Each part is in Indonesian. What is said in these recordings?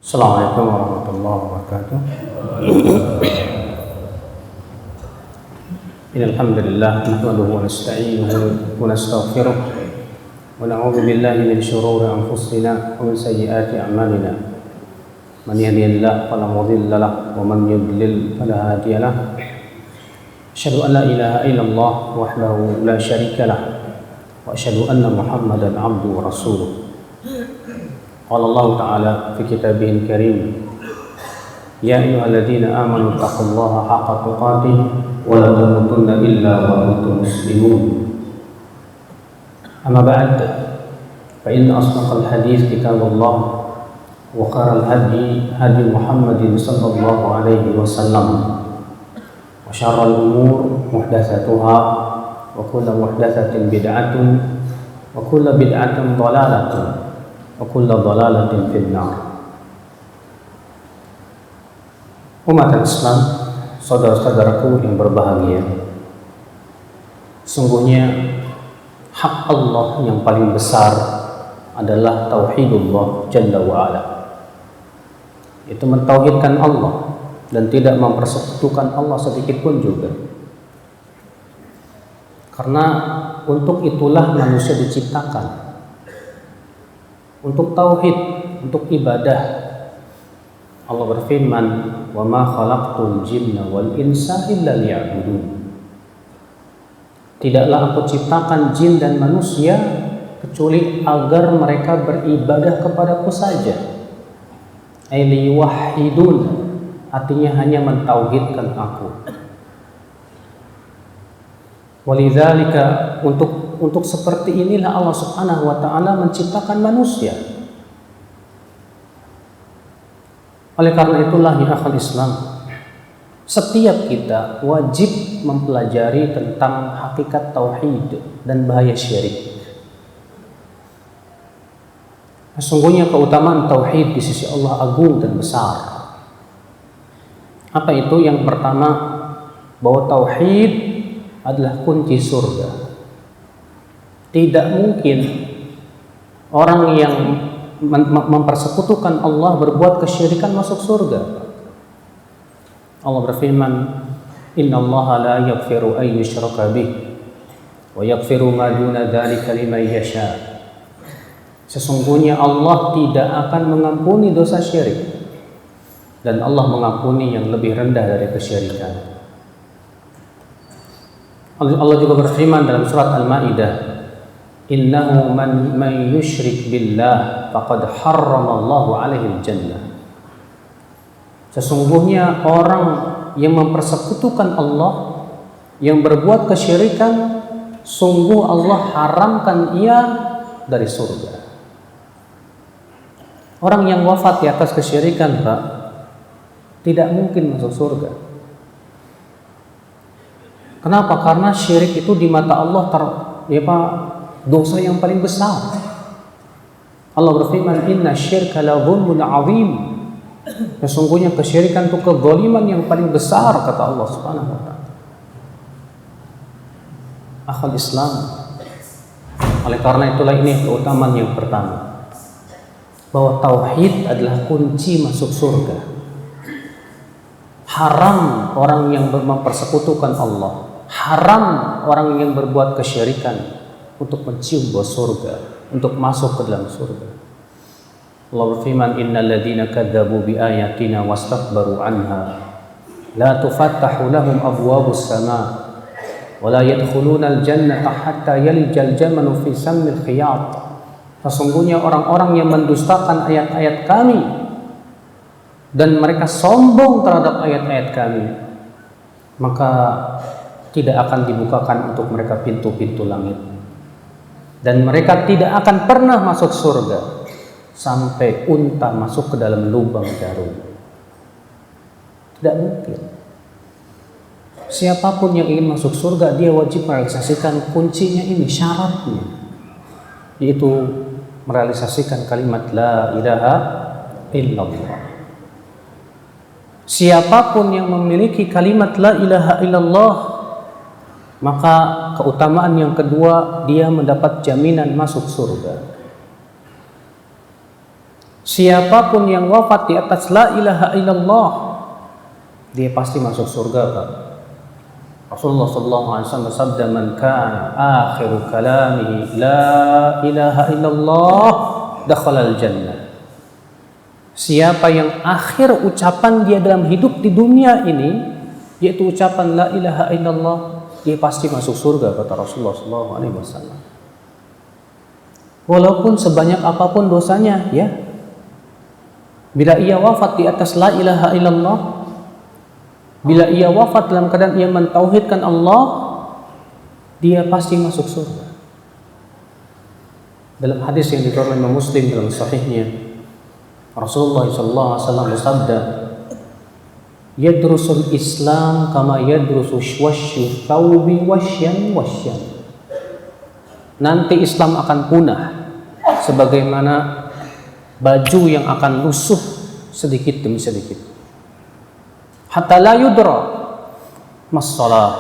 Assalamualaikum warahmatullahi wabarakatuh. Innal hamdalillah nahmaduhu wa nasta'inuhu wa nastaghfiruh wa na'udzu billahi min shururi anfusina wa min sayyiati a'malina. Man yahdihillahu fala mudilla lahu wa man yudlil fala hadiya lahu. Asyhadu an la ilaha illallah wahdahu la syarika lahu wa asyhadu anna Muhammadan 'abduhu wa rasuluh. Qala Allah Ta'ala fi kitabihil karim, ya ayyuhalladzina amanu taqullaha haqqa tuqatih wa la tamutunna illa wa antum muslimun. Amma ba'd, fa inna asdaqal hadits kitabullah wa khairal hadi hadi Muhammadin sallallahu alaihi wasallam wa syarrul umur muhdatsatuha wa kullu muhdatsatin bid'atun wa kullu bid'atin dhalalatun wa kullu dhalalatin finnar. Umat Islam, saudara-saudaraku yang berbahagia, sungguhnya hak Allah yang paling besar adalah tauhidullah jalla wa ala, itu mentauhidkan Allah dan tidak mempersekutukan Allah sedikit pun juga. Karena untuk itulah manusia diciptakan, untuk tauhid, untuk ibadah. Allah berfirman, "Wa ma khalaqtul jinna wal insa illa liya'budun." Tidaklah aku ciptakan jin dan manusia kecuali agar mereka beribadah kepadaku saja. Ay liyuwahhidun, artinya hanya mentauhidkan aku. Walidzalika, untuk seperti inilah Allah Subhanahu wa taala menciptakan manusia. Oleh karena itulah ya akhal Islam, setiap kita wajib mempelajari tentang hakikat tauhid dan bahaya syirik. Sesungguhnya keutamaan tauhid di sisi Allah agung dan besar. Apa itu? Yang pertama, bahwa tauhid adalah kunci surga. Tidak mungkin orang yang mempersekutukan Allah, berbuat kesyirikan, masuk surga. Allah berfirman, "Innallaha la yaghfiru an yushraka bih wa yaghfiru ma duna dzalika liman yasha." Sesungguhnya Allah tidak akan mengampuni dosa syirik, dan Allah mengampuni yang lebih rendah dari kesyirikan. Allah juga berfirman dalam surat Al-Maidah, "Innahu man yusyrik billah faqad harramallahu alaihi al-jannah." Sesungguhnya orang yang mempersekutukan Allah, yang berbuat kesyirikan, sungguh Allah haramkan ia dari surga. Orang yang wafat di atas kesyirikan, Pak, tidak mungkin masuk surga. Kenapa? Karena syirik itu di mata Allah dosa yang paling besar. Allah berfirman, "Inna syirka la dzulmun 'adzim." Sesungguhnya kesyirikan itu kezaliman yang paling besar, kata Allah Subhanahu wa taala. Akhul Islam, oleh karena itulah ini keutamaan yang pertama, bahwa tauhid adalah kunci masuk surga. Haram orang yang mempersekutukan Allah, haram orang yang berbuat kesyirikan untuk mencium bau surga, untuk masuk ke dalam surga. Allah berfirman, "Innal ladzina kadzdzabu bi ayatina wastakbaru anha la tufattahu lahum abwabus samaa wa la yadkhuluna al-jannata hatta yalijal jamalu fi sammil khiyat." Sesungguhnya orang-orang yang mendustakan ayat-ayat kami dan mereka sombong terhadap ayat-ayat kami, maka tidak akan dibukakan untuk mereka pintu-pintu langit, dan mereka tidak akan pernah masuk surga sampai unta masuk ke dalam lubang jarum. Tidak mungkin. Siapapun yang ingin masuk surga, dia wajib merealisasikan kuncinya ini, syaratnya, yaitu merealisasikan kalimat la ilaha illallah. Siapapun yang memiliki kalimat la ilaha illallah, maka keutamaan yang kedua, dia mendapat jaminan masuk surga. Siapapun yang wafat di atas la ilaha illallah, dia pasti masuk surga, Pak. Rasulullah sallallahu alaihi wasallam bersabda, "Man kana akhiru kalamihi la ilaha illallah, dakhala al-jannah." Siapa yang akhir ucapan dia dalam hidup di dunia ini yaitu ucapan la ilaha illallah, dia pasti masuk surga, kata Rasulullah sallallahu alaihi wasallam. Walaupun sebanyak apapun dosanya, ya. Bila ia wafat di atas la ilaha illallah, bila ia wafat dalam keadaan ia mentauhidkan Allah, dia pasti masuk surga. Dalam hadis yang dikeluarkan Imam Muslim dalam sahihnya, Rasulullah SAW bersabda, "Yadrusul Islam kama yadrusu wasyu thawbi wasyan wasyan." Nanti Islam akan punah sebagaimana baju yang akan lusuh sedikit demi sedikit. Hatta la yudra mas shalah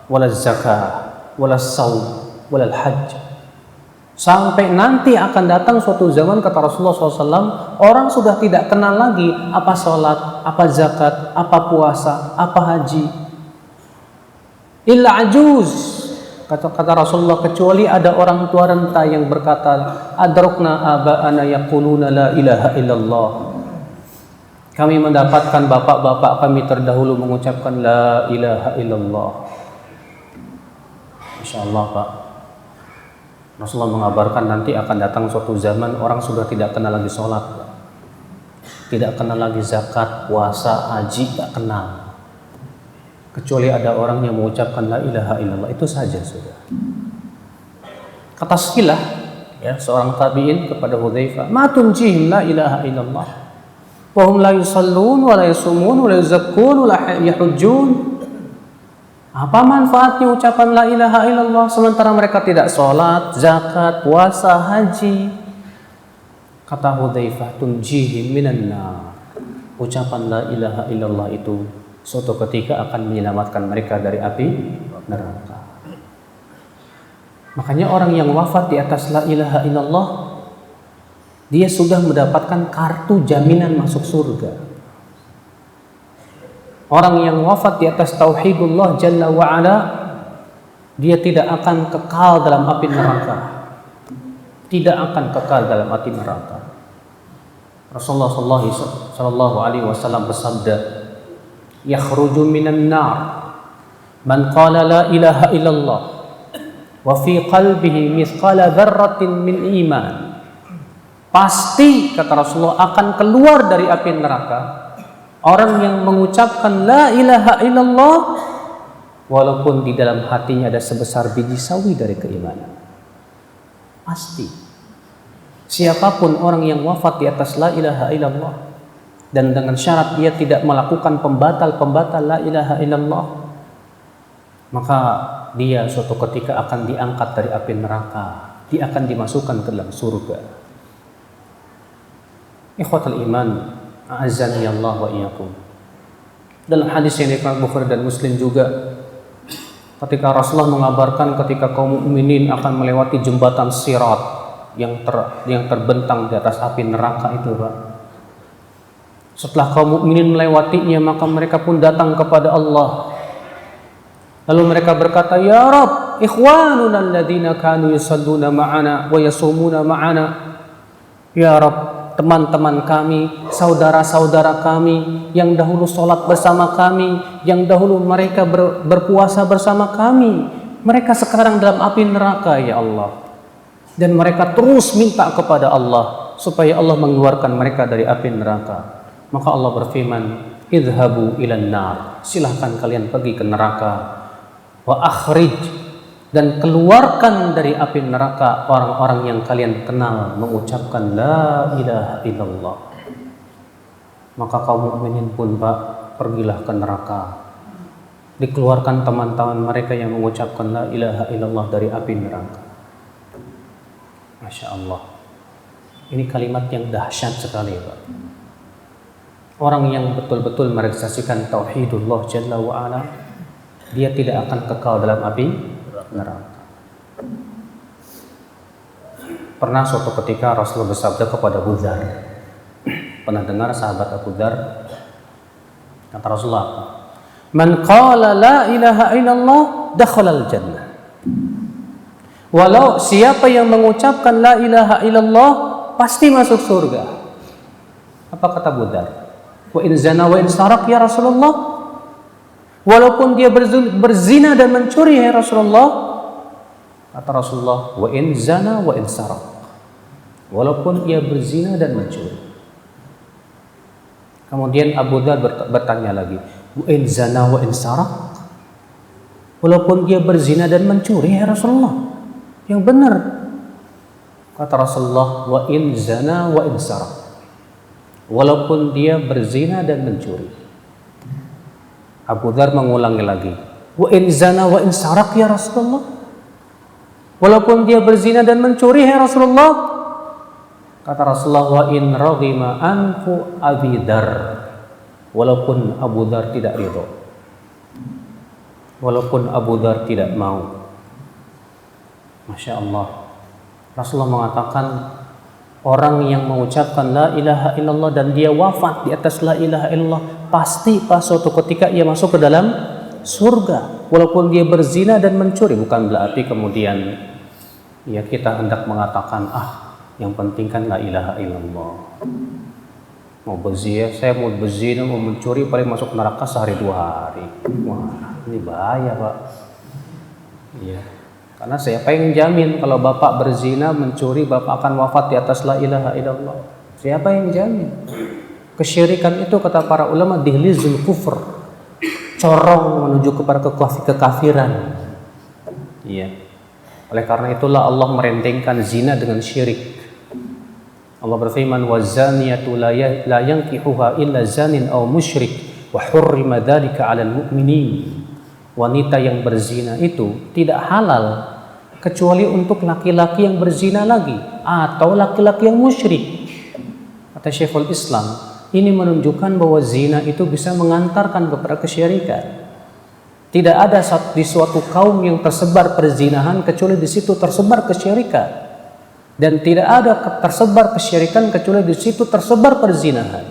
wala zakah wala shaum wala hajj. Sampai nanti akan datang suatu zaman, kata Rasulullah SAW, orang sudah tidak kenal lagi apa sholat, apa zakat, apa puasa, apa haji. Illa ajuz, kata Rasulullah, kecuali ada orang tua renta yang berkata, adrokna aba'ana yaquluna la ilaha illallah. Kami mendapatkan bapak-bapak kami terdahulu mengucapkan la ilaha illallah. Masya Allah, Pak. Rasulullah mengabarkan nanti akan datang suatu zaman orang sudah tidak kenal lagi sholat, tidak kenal lagi zakat, puasa, haji, tak kenal. Kecuali ada orang yang mengucapkan la ilaha illallah, itu saja sudah. Kata Sakilah, ya, seorang tabi'in kepada Hudzaifah, ma tunjihim la ilaha illallah wa hum la yusallun wa la yasumun wa la yuzakkun wa la yahujjun. Apa manfaatnya ucapan la ilaha illallah sementara mereka tidak sholat, zakat, puasa, haji? Kata Hudzaifah, tunjihim minan nar. Ucapan la ilaha illallah itu suatu ketika akan menyelamatkan mereka dari api neraka. Makanya orang yang wafat di atas la ilaha illallah, dia sudah mendapatkan kartu jaminan masuk surga. Orang yang wafat di atas tauhidullah jalla wa'ala, dia tidak akan kekal dalam api neraka. Tidak akan kekal dalam api neraka. Rasulullah sallallahu alaihi wasallam bersabda, yakhruju minan nar man qala la ilaha illallah wa fi qalbihi mithqala dzarratin min iman. Pasti, kata Rasulullah, akan keluar dari api neraka orang yang mengucapkan la ilaha illallah walaupun di dalam hatinya ada sebesar biji sawi dari keimanan. Pasti. Siapapun orang yang wafat di atas la ilaha illallah dan dengan syarat dia tidak melakukan pembatal-pembatal la ilaha illallah, maka dia suatu ketika akan diangkat dari api neraka. Dia akan dimasukkan ke dalam surga. Ikhwatul iman, a'azzani Allah wa iyyakum. Dalam hadis yang diriwayatkan Bukhari dan Muslim juga, ketika Rasulullah mengabarkan ketika kaum mukminin akan melewati jembatan Sirat yang terbentang di atas api neraka itu, Pak. Setelah kaum mukminin melewatinya, maka mereka pun datang kepada Allah. Lalu mereka berkata, "Ya Rabb, ikhwanuna alladzina kanu yusalluna ma'ana wa yasumuna ma'ana." Ya Rabb, teman-teman kami, saudara-saudara kami yang dahulu sholat bersama kami, yang dahulu mereka berpuasa bersama kami, mereka sekarang dalam api neraka, ya Allah. Dan mereka terus minta kepada Allah supaya Allah mengeluarkan mereka dari api neraka. Maka Allah berfirman, idhabu ilan nar, silahkan kalian pergi ke neraka, wa akhrij, dan keluarkan dari api neraka orang-orang yang kalian kenal mengucapkan la ilaha illallah. Maka kaum mukminin pun, Pak, pergilah ke neraka. Dikeluarkan teman-teman mereka yang mengucapkan la ilaha illallah dari api neraka. Masya Allah. Ini kalimat yang dahsyat sekali, Pak. Orang yang betul-betul merealisasikan tauhidullah jalla wa'ala, dia tidak akan kekal dalam api neraka. Pernah suatu ketika Rasulullah bersabda kepada Abu Dzar, Pernah dengar sahabat Abu Dzar? Kata Rasulullah apa? Man qala la ilaha illallah dakhalal jannah. Walau siapa yang mengucapkan la ilaha illallah pasti masuk surga. Apa kata Abu Dzar? Wa in zana wa in sarak ya Rasulullah. Walaupun dia berzina dan mencuri ya Rasulullah. Kata Rasulullah, wa in zana wa in sarak. Walaupun ia berzina dan mencuri. Kemudian Abu Dzar bertanya lagi, wa in zana wa in sarak. Walaupun dia berzina dan mencuri ya Rasulullah. Yang benar. Kata Rasulullah, wa in zana wa in sarak. Walaupun dia berzina dan mencuri. Abu Dzar mengulangi lagi, wa in zana wa in sarak ya Rasulullah. Walaupun dia berzina dan mencuri ya Rasulullah. Kata Rasulullah, wa in raghima anfu Abi Dzar. Walaupun Abu Dzar tidak ridho. Walaupun Abu Dzar tidak mau. Masya Allah. Rasulullah mengatakan, orang yang mengucapkan la ilaha illallah dan dia wafat di atas la ilaha illallah, pasti pas suatu ketika ia masuk ke dalam surga. Walaupun dia berzina dan mencuri. Bukan berarti kemudian ya kita hendak mengatakan, yang penting kan la ilaha illallah. Mau berzina, saya mau berzina, mau mencuri, paling masuk neraka sehari 2 hari. Wah, ini bahaya Pak. Iya. Karena siapa yang jamin kalau Bapak berzina, mencuri, Bapak akan wafat di atas la ilaha illallah? Siapa yang jamin? Kesyirikan itu kata para ulama dihlizul kufur, corong menuju kepada kekafiran. Iya. Oleh karena itulah Allah merentengkan zina dengan syirik. Allah berfirman, wazaniyatu la yankihuha illa zanin aw musyrik wa hurrima dzalika 'alal mu'minin. Wanita yang berzina itu tidak halal kecuali untuk laki-laki yang berzina lagi atau laki-laki yang musyrik. Kata Syekhul Islam, ini menunjukkan bahwa zina itu bisa mengantarkan kepada kesyirikan. Tidak ada di suatu kaum yang tersebar perzinahan kecuali di situ tersebar kesyirikan. Dan tidak ada tersebar kesyirikan kecuali di situ tersebar perzinahan.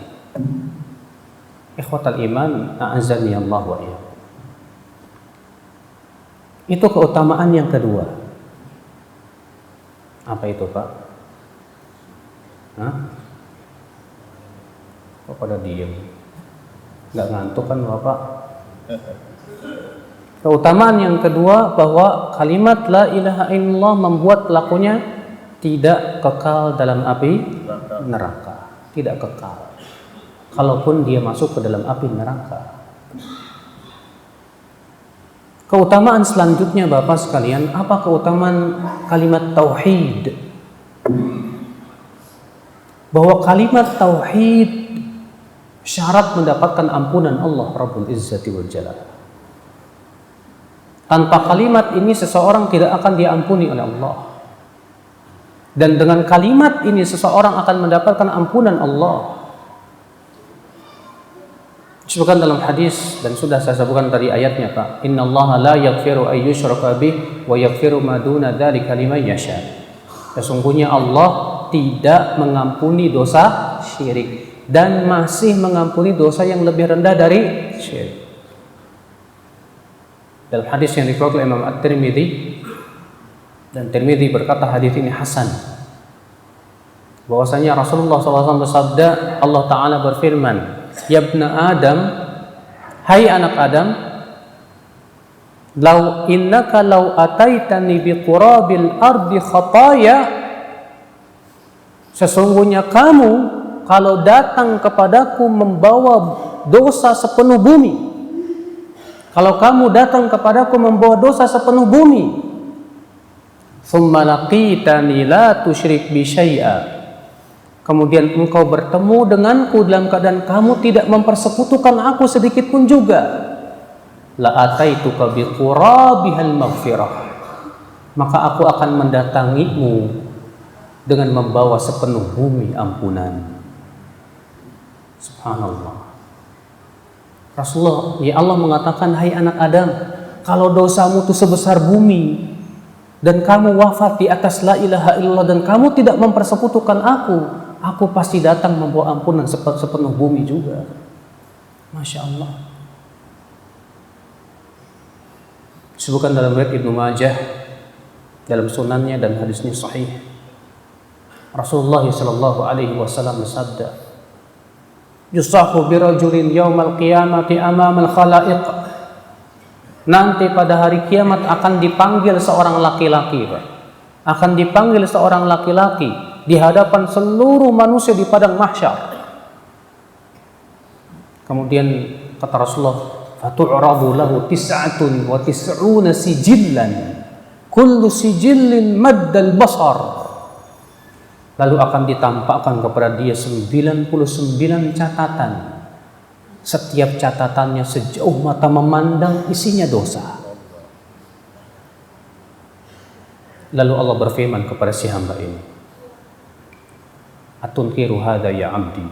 Ikhwatal iman, a'azzani Allah wa iyyakum. Itu keutamaan yang kedua. Apa itu, Pak? Kok pada diem? Nggak ngantuk kan Bapak? Keutamaan yang kedua bahwa kalimat la ilaha illallah membuat pelakunya tidak kekal dalam api neraka. Tidak kekal. Kalaupun dia masuk ke dalam api neraka. Keutamaan selanjutnya Bapak sekalian, apa keutamaan kalimat tauhid? Bahwa kalimat tauhid syarat mendapatkan ampunan Allah Rabbul Izzati wal Jalal. Tanpa kalimat ini seseorang tidak akan diampuni oleh Allah. Dan dengan kalimat ini seseorang akan mendapatkan ampunan Allah. Disebutkan dalam hadis dan sudah saya sebutkan tadi ayatnya Pak. Innallaha la yaghfiru ay yushraka bih wa yaghfiru ma duna dzalika liman yasha. Sesungguhnya Allah tidak mengampuni dosa syirik dan masih mengampuni dosa yang lebih rendah dari syirik. Dalam hadis yang dikeluarkan oleh Imam At-Tirmidzi, dan Tirmidzi berkata hadis ini hasan, bahwasanya Rasulullah SAW bersabda, Allah Ta'ala berfirman, ya ibna Adam, hai anak Adam, lau innaka lau ataitani biqurabil ardi khataya, sesungguhnya kamu kalau datang kepadaku membawa dosa sepenuh bumi, kalau kamu datang kepadaku membawa dosa sepenuh bumi, thumma laqitani la tusyrik bi syai'a, kemudian engkau bertemu denganku dalam keadaan kamu tidak mempersekutukan aku sedikit pun juga, la ataituka bi qurabihal maghfirah, maka aku akan mendatangimu dengan membawa sepenuh bumi ampunan. Subhanallah. Rasulullah, ya Allah mengatakan, hai anak Adam, kalau dosamu itu sebesar bumi dan kamu wafat di atas la ilaha illallah dan kamu tidak mempersekutukan aku Aku pasti datang membawa ampunan sepenuh bumi juga. Masya Allah. Disebutkan dalam riwayat Ibnu Majah, dalam sunannya dan hadisnya sahih, Rasulullah sallallahu alaihi wasallam bersabda, "Yusahu birajulin yaumal qiyamati amamal khalaiq." Nanti pada hari kiamat akan dipanggil seorang laki-laki, Pak. Akan dipanggil seorang laki-laki di hadapan seluruh manusia di padang mahsyar. Kemudian kata Rasulullah, "Fatu'radu lahu tis'atun wa tis'una sijillan. Kullu sijillin maddal basar." Lalu akan ditampakkan kepada dia 99 catatan. Setiap catatannya sejauh mata memandang isinya dosa. Lalu Allah berfirman kepada si hamba ini, "Atunkiru hadza ya 'abdi?"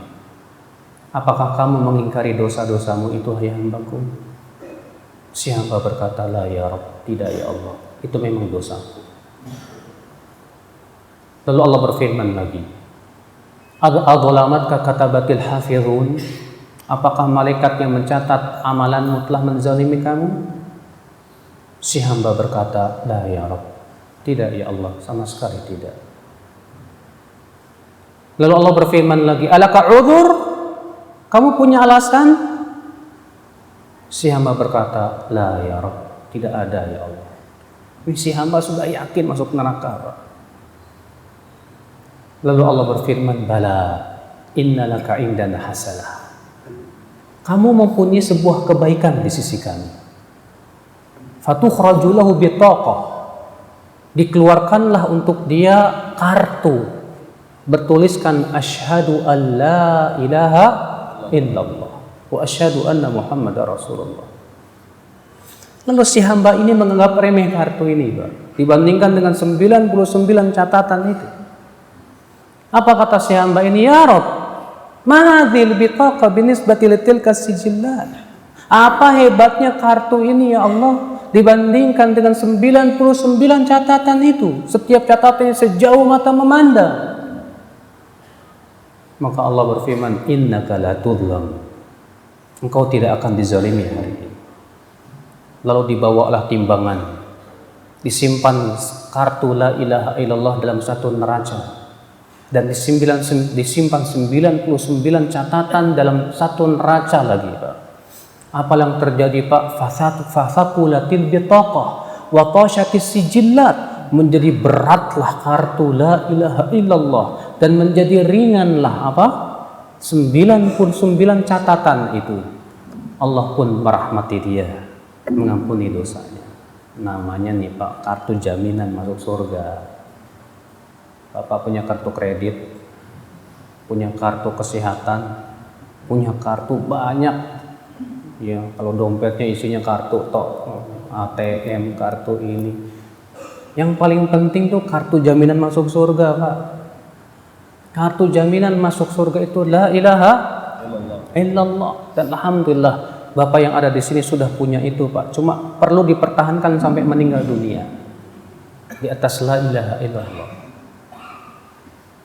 Apakah kamu mengingkari dosa-dosamu itu, hai hambaku? Si hamba berkata, "La ya Rabb," tidak ya Allah, itu memang dosaku. Lalu Allah berfirman lagi, "Adzalamatka katabatil hafizun?" Apakah malaikat yang mencatat amalanmu telah menzalimi kamu? Si hamba berkata, "La ya Rabb," tidak ya Allah, sama sekali tidak. Lalu Allah berfirman lagi, "Alaka udzur? Kamu punya alasan?" Si hamba berkata, "La ya Rabb," tidak ada ya Allah. Si hamba sudah yakin masuk neraka, Pak. Lalu Allah berfirman, "Bala, innalaka indana hasanah." Kamu mempunyai sebuah kebaikan di sisi kami. Fatukhraju lahu bitaqah. Dikeluarkanlah untuk dia kartu bertuliskan asyhadu an la ilaha illallah wa asyhadu anna muhammadar rasulullah. Lalu si hamba ini menganggap remeh kartu ini, Pak, dibandingkan dengan 99 catatan itu. Apa kata si hamba ini? "Ya Rabb, ma hadzil bitaqa binisbati litilka sijillat." Apa hebatnya kartu ini ya Allah dibandingkan dengan 99 catatan itu, setiap catatannya sejauh mata memandang. Maka Allah berfirman, "Innaka la tudlam." Engkau tidak akan dizalimi hari ini. Lalu dibawalah timbangan, disimpan kartu la ilaha illallah dalam satu neraca, dan disimpan 99 catatan dalam satu neraca lagi, Pak. Apa yang terjadi, Pak? Fasaqulatil bitaqah wa tashatis sijillat. Menjadi beratlah kartu la ilaha illallah dan menjadi ringanlah apa? 99 catatan itu. Allah pun merahmati dia, mengampuni dosanya. Namanya nih, Pak, kartu jaminan masuk surga. Bapak punya kartu kredit, punya kartu kesehatan, punya kartu banyak. Ya, kalau dompetnya isinya kartu tok, ATM, kartu ini. Yang paling penting tuh kartu jaminan masuk surga, Pak. Kartu jaminan masuk surga itu la ilaha illallah. Dan alhamdulillah, Bapak yang ada di sini sudah punya itu, Pak. Cuma perlu dipertahankan sampai meninggal dunia di atas la ilaha illallah.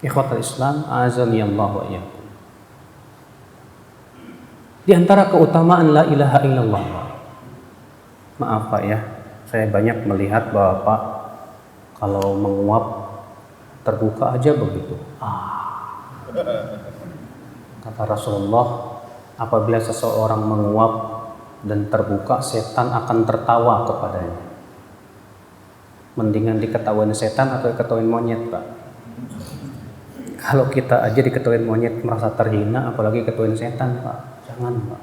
Ikhwatul Islam, azani Allah wa iyyakum. Di antara keutamaan la ilaha illallah, maaf Pak ya, saya banyak melihat Bapak kalau menguap terbuka aja begitu. Kata Rasulullah, apabila seseorang menguap dan terbuka, setan akan tertawa kepadanya. Mendingan diketawain setan atau diketawain monyet, Pak? Kalau kita aja diketawain monyet merasa terhina, apalagi ketawain setan, Pak. Jangan, Pak.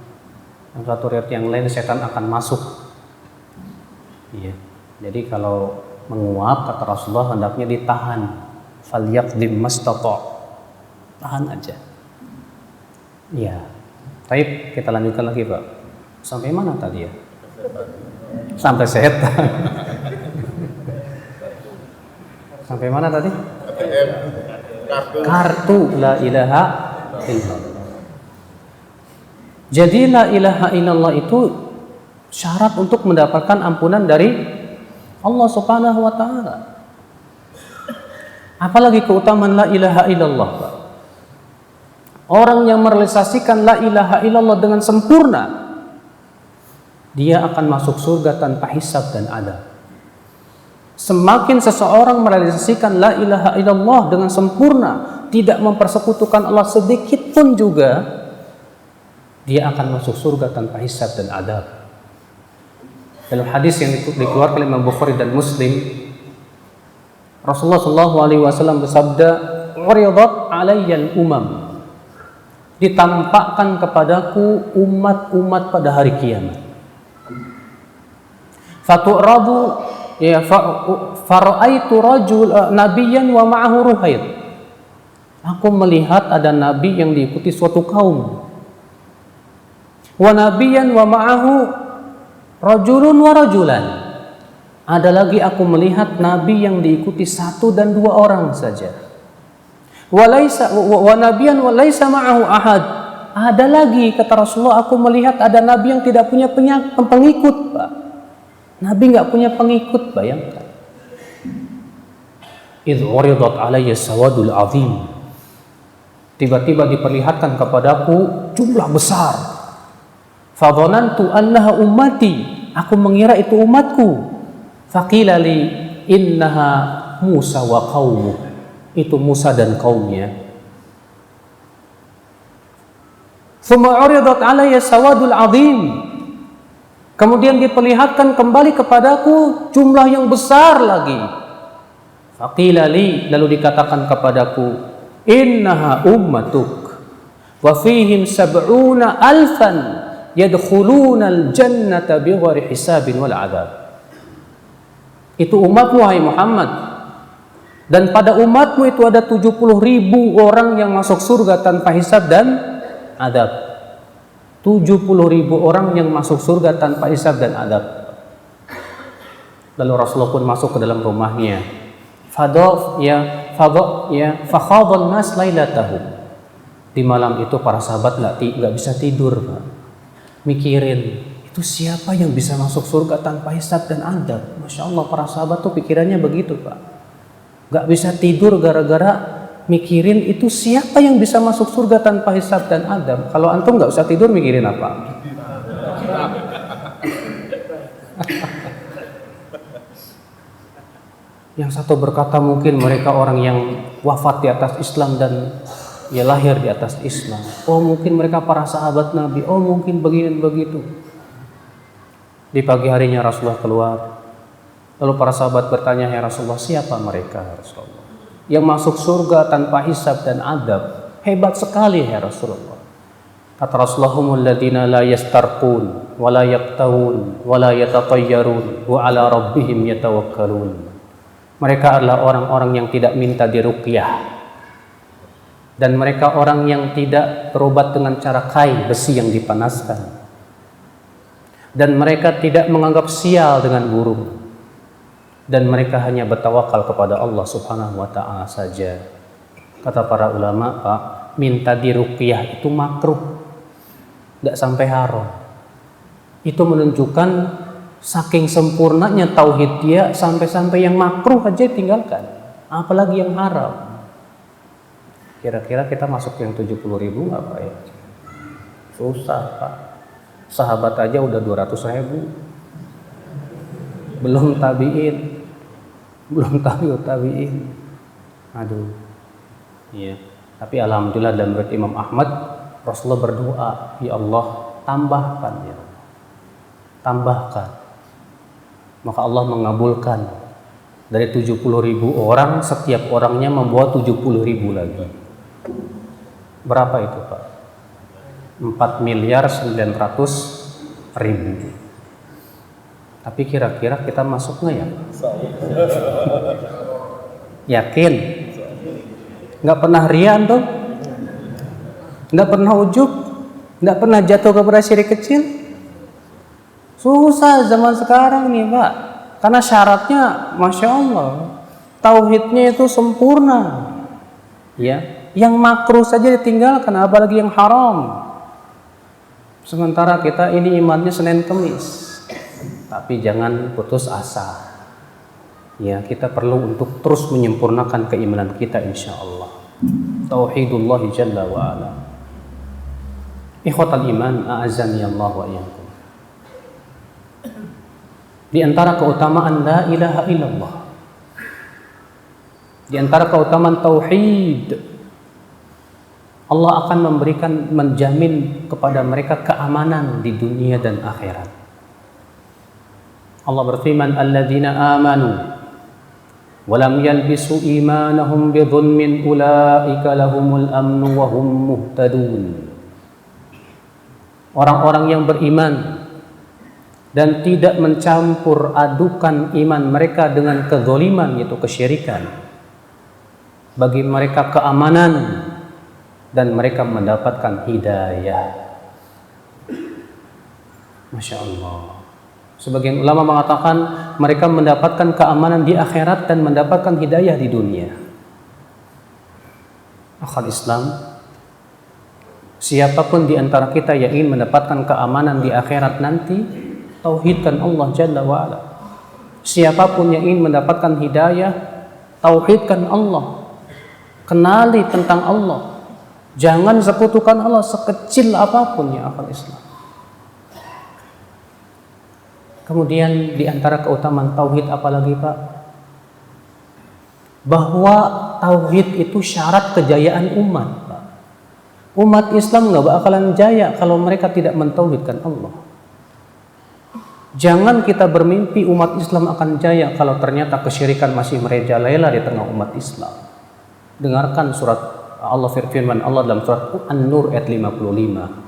Yang satu riwayat yang lain, setan akan masuk. Iya. Jadi kalau menguap, kata Rasulullah, hendaknya ditahan. Falyaqdim mastata'. Tahan aja. Iya. Baik, kita lanjutkan lagi, Pak. Sampai mana tadi ya? Sampai setan. Sampai mana tadi? Kartu la ilaha illallah. Jadi la ilaha illallah itu syarat untuk mendapatkan ampunan dari Allah Subhanahu wa taala. Apalagi keutamaan la ilaha illallah, Pak. Orang yang merealisasikan la ilaha illallah dengan sempurna, dia akan masuk surga tanpa hisab dan adab. Semakin seseorang merealisasikan la ilaha illallah dengan sempurna, tidak mempersekutukan Allah sedikit pun juga, dia akan masuk surga tanpa hisab dan adab. Dalam hadis yang dikeluarkan oleh Imam Bukhari dan Muslim, Rasulullah SAW bersabda, "Uridat alayyal umam." Ditampakkan kepadaku umat-umat pada hari kiamat. Fatu'radu ya faraitu rajul nabiyyan wa ma'ahu ruhayd. Aku melihat ada nabi yang diikuti suatu kaum. Wa nabiyyan wa ma'ahu rajulun wa rajulan. Ada lagi aku melihat nabi yang diikuti 1 dan 2 orang saja. Wa nabiyyan wa laisa ma'ahu ahad. Ada lagi, kata Rasulullah, aku melihat ada nabi yang tidak punya pengikut, Pak. Nabi enggak punya pengikut, bayangkan. Idh uridat alayya sawadul azim. Tiba-tiba diperlihatkan kepadaku jumlah besar. Fadhanantu annaha ummati. Aku mengira itu umatku. Faqila li innaha Musa wa qaumuh. Itu Musa dan kaumnya. Thumma uridat alayya sawadul azim. Kemudian diperlihatkan kembali kepadaku jumlah yang besar lagi. Faqila li, lalu dikatakan kepadaku, innaha ummatuk wa fihim 70,000 yadkhuluna al-jannata bighairi hisabin wal adab. Itu umatmu, wahai Muhammad. Dan pada umatmu itu ada 70.000 orang yang masuk surga tanpa hisab dan adab. 70.000 orang yang masuk surga tanpa hisab dan adab. Lalu Rasulullah pun masuk ke dalam rumahnya. Fakhadhan nas lailatahum. Di malam itu para sahabat nggak bisa tidur, Pak. Mikirin, itu siapa yang bisa masuk surga tanpa hisab dan adab? Masya Allah, para sahabat tuh pikirannya begitu, Pak. Nggak bisa tidur gara-gara mikirin itu siapa yang bisa masuk surga tanpa hisab dan adab. Kalau antum nggak usah tidur, mikirin apa? Yang satu berkata mungkin mereka orang yang wafat di atas Islam dan ya lahir di atas Islam. Oh mungkin mereka para sahabat Nabi. Oh mungkin begini begitu. Di pagi harinya Rasulullah keluar. Lalu para sahabat bertanya, ya Rasulullah, siapa mereka ya Rasulullah? Yang masuk surga tanpa hisab dan adab. Hebat sekali ya Rasulullah. Kata Rasulullah, humul ladina la yastarqun wa la yaqtawun wa la yatatayyarun wa ala rabbihim yatawakkalun. Mereka adalah orang-orang yang tidak minta diruqyah. Dan mereka orang yang tidak berobat dengan cara kai, besi yang dipanaskan. Dan mereka tidak menganggap sial dengan burung. Dan mereka hanya bertawakal kepada Allah Subhanahu wa ta'ala saja. Kata para ulama, Pak, minta diruqyah itu makruh, tidak sampai haram. Itu menunjukkan saking sempurnanya tauhid dia, sampai-sampai yang makruh aja tinggalkan, apalagi yang haram. Kira-kira kita masuk yang 70.000 nggak, Pak ya? Susah, Pak. Sahabat aja udah 200.000, belum tabiin. Belum tabi'in. Aduh. Iya. Tapi alhamdulillah dalam riwayat Imam Ahmad, Rasulullah berdoa, ya Allah, tambahkan ya. Tambahkan. Maka Allah mengabulkan. Dari 70.000 orang, setiap orangnya membawa 70.000 lagi. Berapa itu, Pak? 4.900.000. Tapi kira-kira kita masuk nggak ya? Yakin? Nggak pernah rian tuh? Nggak pernah ujub? Nggak pernah jatuh kepada syirik kecil? Susah zaman sekarang nih, Pak. Karena syaratnya, Masya Allah, tauhidnya itu sempurna. Ya, yang makruh saja ditinggalkan, apalagi yang haram. Sementara kita ini imannya Senin Kemis. Tapi jangan putus asa. Ya, kita perlu untuk terus menyempurnakan keimanan kita, insya Allah. Tauhidullah jalla wa ala. Ikhwatal iman, a'azzani Allah wa iyyakum. Di antara keutamaan la ilaha illallah, di antara keutamaan tauhid, Allah akan menjamin kepada mereka keamanan di dunia dan akhirat. Allah berfirman, alladzina amanu wa lam yalbisu imanahum bidzulmin ulaika lahumul amnu wa hum muhtadun. Orang-orang yang beriman dan tidak mencampur adukan iman mereka dengan kezaliman, yaitu kesyirikan, bagi mereka keamanan dan mereka mendapatkan hidayah. Masya Allah. Sebagian ulama mengatakan mereka mendapatkan keamanan di akhirat dan mendapatkan hidayah di dunia. Akhal Islam, siapapun di antara kita yang ingin mendapatkan keamanan di akhirat nanti, tauhidkan Allah Jalla wa'ala. Siapapun yang ingin mendapatkan hidayah, tauhidkan Allah. Kenali tentang Allah. Jangan sekutukan Allah sekecil apapun, ya akhal Islam. Kemudian di antara keutamaan tauhid apalagi Pak? Bahwa tauhid itu syarat kejayaan umat Pak. Umat Islam nggak bakalan jaya kalau mereka tidak mentauhidkan Allah. Jangan kita bermimpi umat Islam akan jaya kalau ternyata kesyirikan masih merajalela di tengah umat Islam. Dengarkan surat Allah, firman Allah dalam surat An-Nur ayat 55.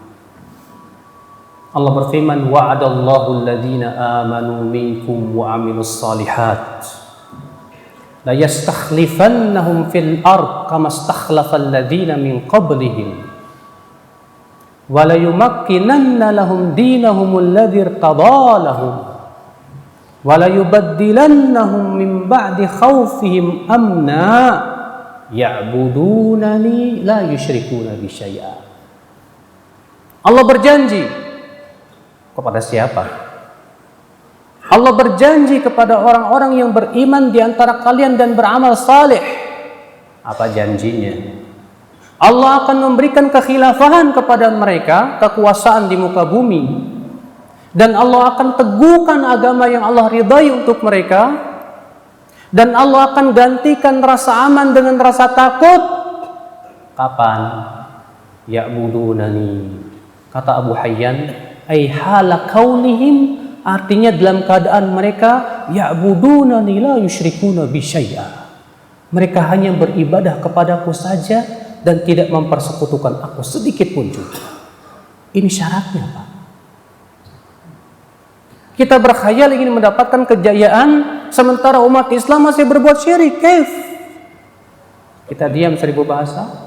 Allah berfirman, wa'adallahu alladhina amanu minkum wa amilus salihat la yastakhlifannahum fil ard kama istakhlafal ladzina min qablihim wa la yumakkinanna lahum dinahum alladzi irtada lahum wa la yubaddilannahum min ba'di khawfihim amna ya'budunani la yusyrikuna bi syai'a. Allah berjanji kepada siapa? Allah berjanji kepada orang-orang yang beriman di antara kalian dan beramal saleh. Apa janjinya? Allah akan memberikan kekhilafahan kepada mereka, kekuasaan di muka bumi, dan Allah akan teguhkan agama yang Allah ridai untuk mereka, dan Allah akan gantikan rasa aman dengan rasa takut. Kapan? Ya'budunani. Kata Abu Hayyan, ay hala kaunihim, artinya dalam keadaan mereka ya'budunani la yusyrikuna bi syai'a. Mereka hanya beribadah kepadaku saja dan tidak mempersekutukan aku sedikit pun juga. Ini syaratnya, Pak. Kita berkhayal ingin mendapatkan kejayaan sementara umat Islam masih berbuat syirik. Kaif? Kita diam 1000 bahasa.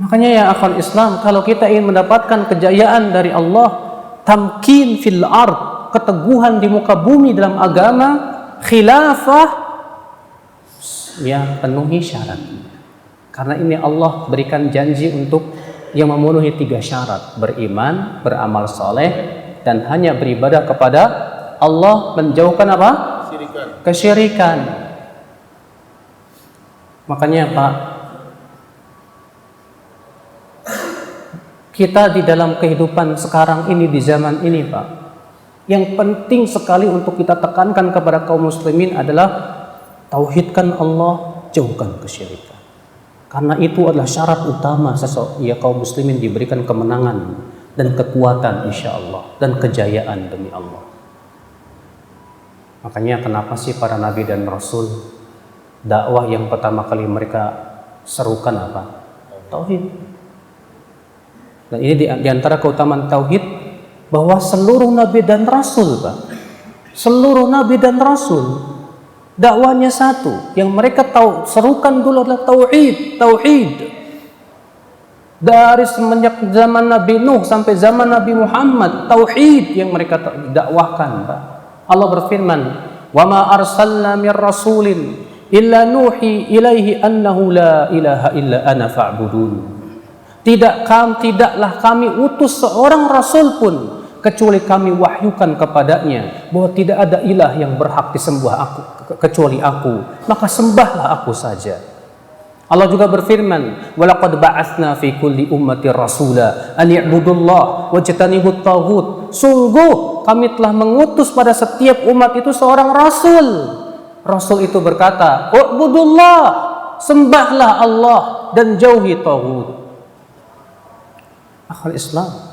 Makanya ya akhwal Islam, kalau kita ingin mendapatkan kejayaan dari Allah, tamkin fil ard, keteguhan di muka bumi dalam agama, khilafah, ya penuhi syaratnya. Karena ini Allah berikan janji untuk yang memenuhi 3 syarat: beriman, beramal soleh, dan hanya beribadah kepada Allah, menjauhkan apa? Kesyirikan. Makanya Pak, kita di dalam kehidupan sekarang ini, di zaman ini Pak, yang penting sekali untuk kita tekankan kepada kaum muslimin adalah tauhidkan Allah, jauhkan kesyirikan. Karena itu adalah syarat utama kaum muslimin diberikan kemenangan dan kekuatan insya Allah dan kejayaan demi Allah. Makanya kenapa sih para nabi dan rasul dakwah yang pertama kali mereka serukan apa? Tauhid. Dan ini di antara keutamaan tauhid, bahwa seluruh nabi dan rasul, Pak, seluruh nabi dan rasul dakwanya satu, yang mereka serukan dulu adalah tauhid. Dari semenjak zaman Nabi Nuh sampai zaman Nabi Muhammad, tauhid yang mereka dakwahkan, Pak. Allah berfirman, "Wa ma arsalna mir rasulin illa nuhi ilaihi annahu la ilaha illa ana fa'budun." Tidaklah kami utus seorang rasul pun kecuali kami wahyukan kepadanya bahwa tidak ada ilah yang berhak disembah kecuali aku, maka sembahlah aku saja. Allah juga berfirman, "Walaqad ba'atsna fi kulli ummati rasula an i'budullah wajtanibut taghut." Sungguh kami telah mengutus pada setiap umat itu seorang rasul. Rasul itu berkata, "U'budullah," sembahlah Allah dan jauhi taghut. Akhul Islam.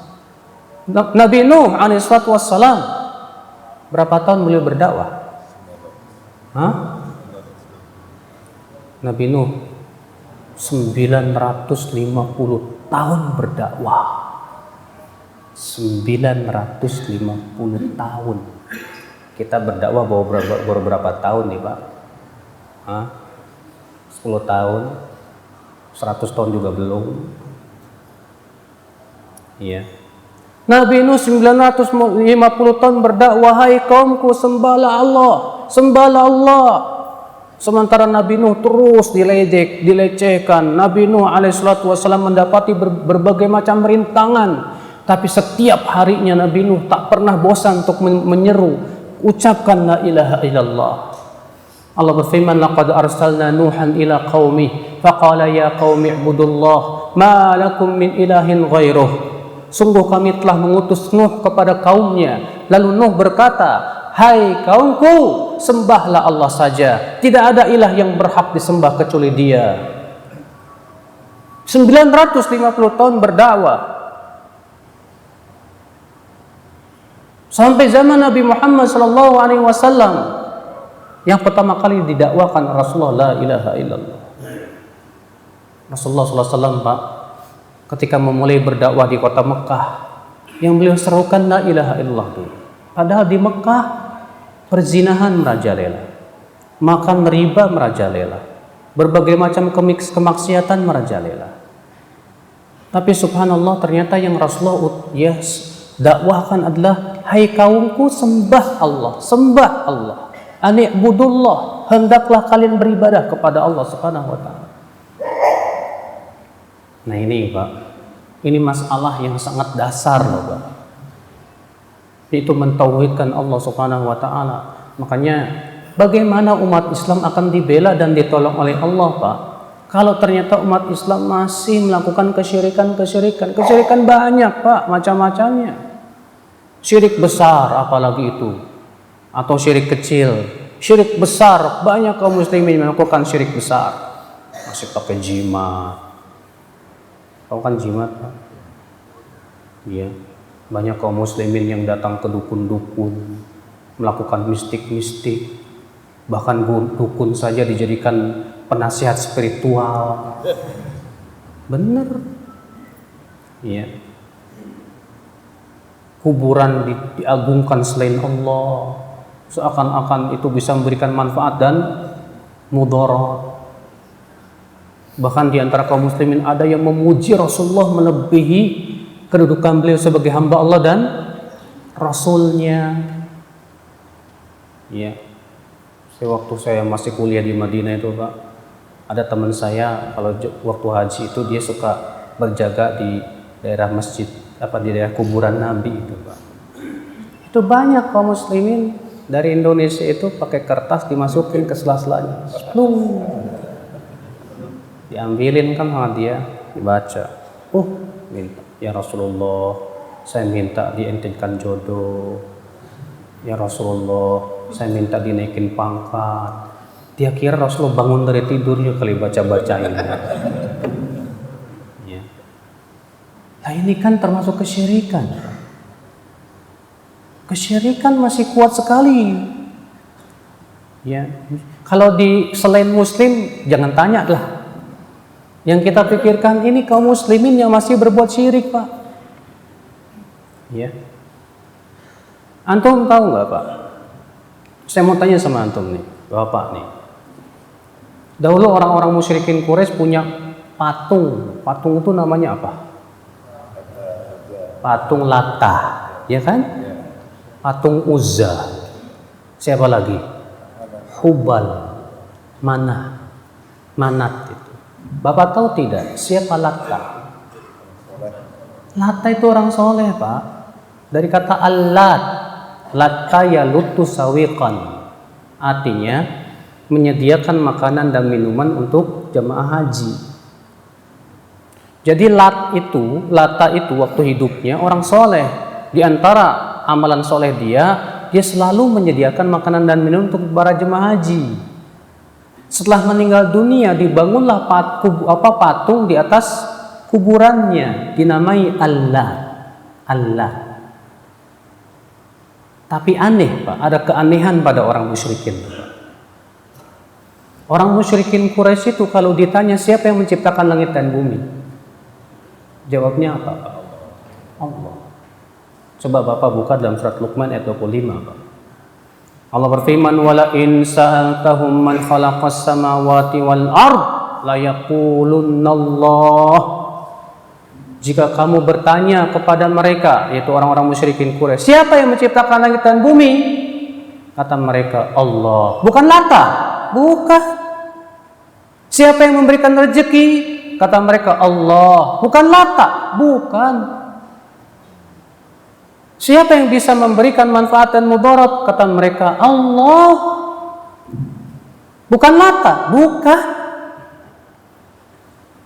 Nabi Nuh alaihi salatu wassalam, berapa tahun beliau berdakwah? Hah? Nabi Nuh 950 tahun berdakwah. 950 tahun. Kita berdakwah baru berapa tahun nih, Pak? Hah? 10 tahun? 100 tahun juga belum. Iya. Nabi Nuh 950 tahun berdakwah, "Hai kaumku, sembahlah Allah, sembahlah Allah." Sementara Nabi Nuh terus dilecehkan. Nabi Nuh alaihissalatu wassalam mendapati berbagai macam rintangan. Tapi setiap harinya Nabi Nuh tak pernah bosan untuk menyeru, ucapkan la ilaha illallah. Allah berfirman, "Laqad arsalna Nuhan ila qaumih, faqala ya qaumi ibudullah, ma lakum min ilahin ghairuh." Sungguh kami telah mengutus Nuh kepada kaumnya. Lalu Nuh berkata, "Hai kaumku, sembahlah Allah saja. Tidak ada ilah yang berhak disembah kecuali Dia." 950 tahun berdakwah. Sampai zaman Nabi Muhammad SAW yang pertama kali didakwakan Rasulullah, la ilaha illallah. Rasulullah SAW, Pak, ketika memulai berdakwah di kota Mekah, yang beliau serukan la ilaha illallah dulu. Padahal di Mekah perzinahan merajalela, makan riba merajalela, berbagai macam kemaksiatan merajalela. Tapi subhanallah, ternyata yang Rasulullah dakwahkan adalah, "Hai kaumku, sembah Allah, sembah Allah. Ani'budullah, hendaklah kalian beribadah kepada Allah Subhanahu wa taala." Nah ini, Pak, ini masalah yang sangat dasar loh, Pak. Itu mentauhidkan Allah Subhanahu wa taala. Makanya bagaimana umat Islam akan dibela dan ditolong oleh Allah, Pak? Kalau ternyata umat Islam masih melakukan kesyirikan banyak, Pak, macam-macamnya. Syirik besar apalagi itu, atau syirik kecil. Syirik besar, banyak kaum muslimin melakukan syirik besar. Masih pakai jimat. Tahu kan jimat, Pak? Iya. Banyak kaum muslimin yang datang ke dukun-dukun, melakukan mistik-mistik. Bahkan dukun saja dijadikan penasihat spiritual. Bener. Iya. Kuburan diagungkan selain Allah, seakan-akan itu bisa memberikan manfaat dan mudarat. Bahkan di antara kaum muslimin ada yang memuji Rasulullah melebihi kedudukan beliau sebagai hamba Allah dan Rasulnya. Ya, waktu saya masih kuliah di Madinah itu, Pak, ada teman saya kalau waktu haji itu dia suka berjaga di daerah masjid, di daerah kuburan Nabi itu, Pak. Itu banyak kaum muslimin dari Indonesia itu pakai kertas dimasukin ke sela-selanya, diambilin kan sama dia, dibaca. Minta, "Ya Rasulullah, saya minta dientikkan jodoh. Ya Rasulullah, saya minta dinaikin pangkat." Dia kira Rasulullah bangun dari tidurnya kali baca-bacain. Ya. Nah ini kan termasuk kesyirikan. Kesyirikan masih kuat sekali. Ya. Kalau di selain muslim jangan tanya lah. Yang kita pikirkan ini kaum muslimin yang masih berbuat syirik, Pak. Ya. Antum tahu nggak, Pak? Saya mau tanya sama antum nih, Bapak nih. Dahulu orang-orang musyrikin Quraisy punya patung. Patung itu namanya apa? Patung Lata, ya kan? Patung Uzza. Siapa lagi? Hubal, Manat itu. Bapak tahu tidak siapa Lata? Lata itu orang soleh, Pak. Dari kata Al-Lat, Lata yalutu sawiqan, artinya menyediakan makanan dan minuman untuk untuk jamaah haji. Jadi Lata itu waktu hidupnya orang soleh. Di antara amalan soleh dia selalu menyediakan makanan dan minum untuk para jemaah haji. Setelah meninggal dunia dibangunlah patung di atas kuburannya dinamai Allah. Tapi aneh Pak, ada keanehan pada orang musyrikin. Orang musyrikin Quraisy itu kalau ditanya siapa yang menciptakan langit dan bumi, jawabnya apa Pak? Allah. Coba Bapak buka dalam surat Luqman ayat 25 Pak. Allah berfirman, wala in sa'altahum man khalaqas samawati wal ard la yaqulunallah. Jika kamu bertanya kepada mereka, yaitu orang-orang musyrikin Quraisy, siapa yang menciptakan langit dan bumi? Kata mereka, Allah. Bukan Lata, bukan. Siapa yang memberikan rezeki? Kata mereka, Allah. Bukan Lata, bukan. Siapa yang bisa memberikan manfaat dan mudarat? Kata mereka, Allah. Bukan Lata, bukan.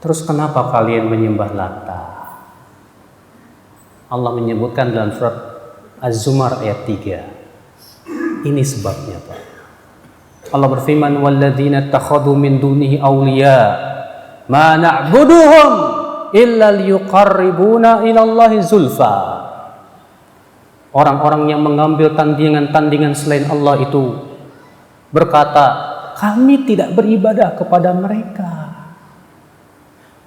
Terus kenapa kalian menyembah Lata? Allah menyebutkan dalam surat Az-Zumar ayat 3. Ini sebabnya Pak. Allah berfirman, walladzina takhadhu min dunihi awliya ma na'buduhum illa liyuqarribuna ilallahi zulfa. Orang-orang yang mengambil tandingan-tandingan selain Allah itu berkata, kami tidak beribadah kepada mereka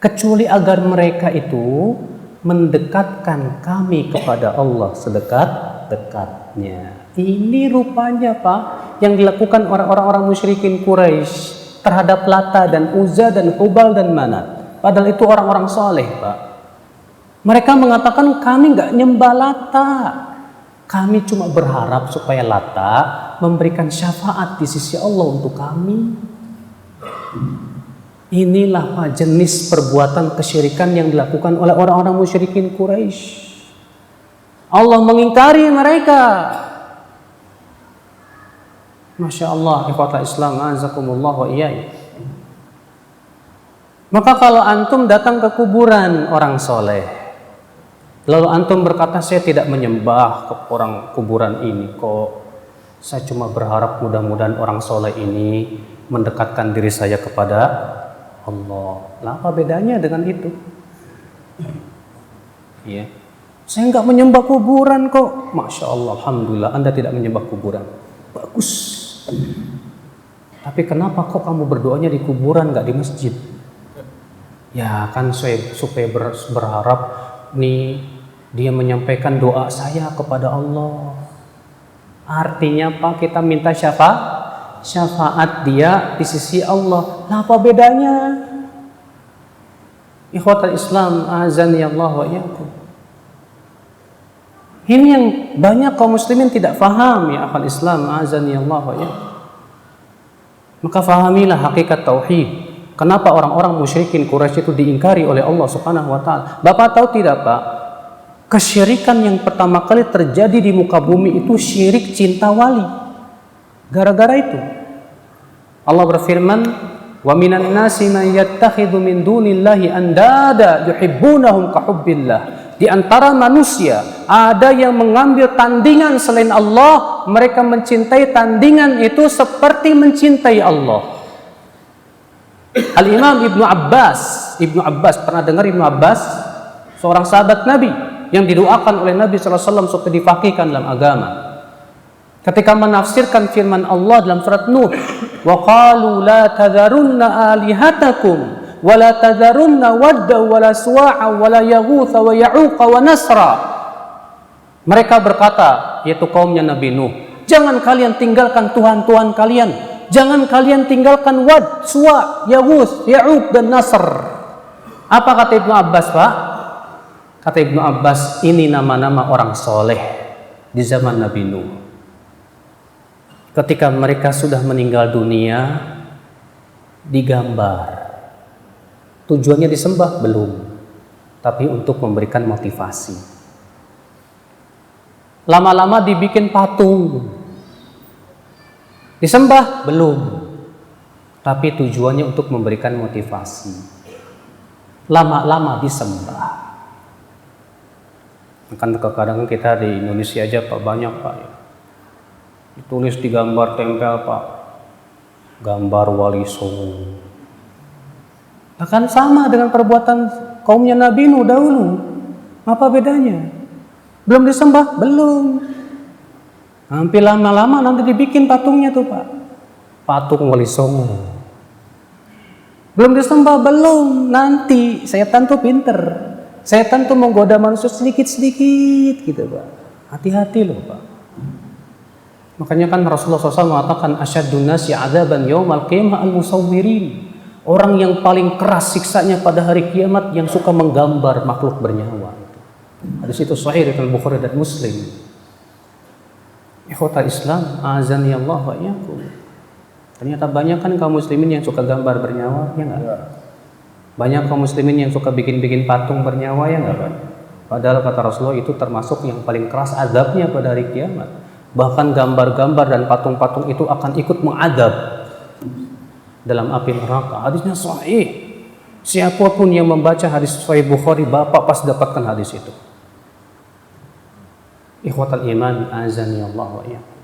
kecuali agar mereka itu mendekatkan kami kepada Allah sedekat-dekatnya. Ini rupanya Pak yang dilakukan orang-orang musyrikin Quraisy terhadap Lata dan Uzza dan Hubal dan Manat. Padahal itu orang-orang soleh Pak. Mereka mengatakan kami nggak nyembah Lata. Kami cuma berharap supaya Lata memberikan syafaat di sisi Allah untuk kami. Inilah Pak jenis perbuatan kesyirikan yang dilakukan oleh orang-orang musyrikin Quraisy. Allah mengingkari mereka. Masya Allah, ikhwatal Islam, azakumullah wa iyai. Maka kalau antum datang ke kuburan orang soleh, lalu antum berkata, saya tidak menyembah ke orang kuburan ini kok. Saya cuma berharap mudah-mudahan orang soleh ini mendekatkan diri saya kepada Allah. Lah apa bedanya dengan itu? Ya. Saya nggak menyembah kuburan kok. Masya Allah, alhamdulillah Anda tidak menyembah kuburan. Bagus. Tapi kenapa kok kamu berdoanya di kuburan nggak di masjid? Ya kan supaya berharap nih dia menyampaikan doa saya kepada Allah. Artinya Pak kita minta syafaat dia di sisi Allah. Nah, apa bedanya? Ikhwatal Islam, azani Allah wa iyyakum. Ini yang banyak kaum muslimin tidak faham ya akhwal Islam, azani Allah wa iyyakum. Maka fahamilah hakikat tauhid. Kenapa orang-orang musyrikin Quraisy itu diingkari oleh Allah Subhanahu wa taala? Bapak tahu tidak, Pak? Kesyirikan yang pertama kali terjadi di muka bumi itu syirik cinta wali. Gara-gara itu Allah berfirman, wa minan nasi man yattakhidhu min dunillahi andada yuhibbunahum ka hubbillah. Di antara manusia ada yang mengambil tandingan selain Allah, mereka mencintai tandingan itu seperti mencintai Allah. Al-Imam Ibnu Abbas pernah dengar Ibnu Abbas? Seorang sahabat Nabi yang didoakan oleh Nabi SAW supaya difaqihkan dalam agama. Ketika menafsirkan firman Allah dalam surat Nuh, wa qalu la tadharunna alihatakum wa la tadharunna wadda wa la suwa'a wa la yaghutha wa ya'uqa wa nasra. Mereka berkata, yaitu kaumnya Nabi Nuh, jangan kalian tinggalkan Tuhan-Tuhan kalian, jangan kalian tinggalkan Wad, Suwa, Yaghuth, Ya'uq dan Nasr. Apa kata Ibnu Abbas, Pak? Kata Ibnu Abbas, ini nama-nama orang soleh di zaman Nabi Nuh. Ketika mereka sudah meninggal dunia, digambar. Tujuannya disembah? Belum. Tapi untuk memberikan motivasi. Lama-lama dibikin patung. Disembah? Belum. tapi tujuannya untuk memberikan motivasi. Lama-lama disembah. Kan kadang kita di Indonesia aja Pak banyak Pak ya. Ditulis di gambar tempel Pak, gambar Wali Songo. Akan sama dengan perbuatan kaumnya Nabi Nuh dahulu. Apa bedanya? Belum disembah? Belum. Hampir lama-lama nanti dibikin patungnya tuh Pak. Patung Wali Songo. Belum disembah? Belum. Nanti setan tuh pinter. Setan tuh menggoda manusia sedikit-sedikit gitu Pak. Hati-hati loh Pak. Makanya kan Rasulullah SAW mengatakan asyadun nasi adzaban yaumal qiyamah al-musawwirin. Orang yang paling keras siksanya pada hari kiamat yang suka menggambar makhluk bernyawa. Hadis itu sahih riwayat Bukhari dan Muslim. Ikhwatal Islam, azani Allah wa iyyakum. Ternyata banyak kan kaum muslimin yang suka gambar bernyawa, ya enggak? Banyak kaum muslimin yang suka bikin-bikin patung bernyawa, ya enggak, Pak? Padahal kata Rasulullah itu termasuk yang paling keras azabnya pada hari kiamat. Bahkan gambar-gambar dan patung-patung itu akan ikut mengadab dalam api neraka. Hadisnya sahih. Siapapun yang membaca hadis Sahih Bukhari, Bapak pas dapatkan hadis itu. Ikhwatal iman, azani Allah wa iyyakum.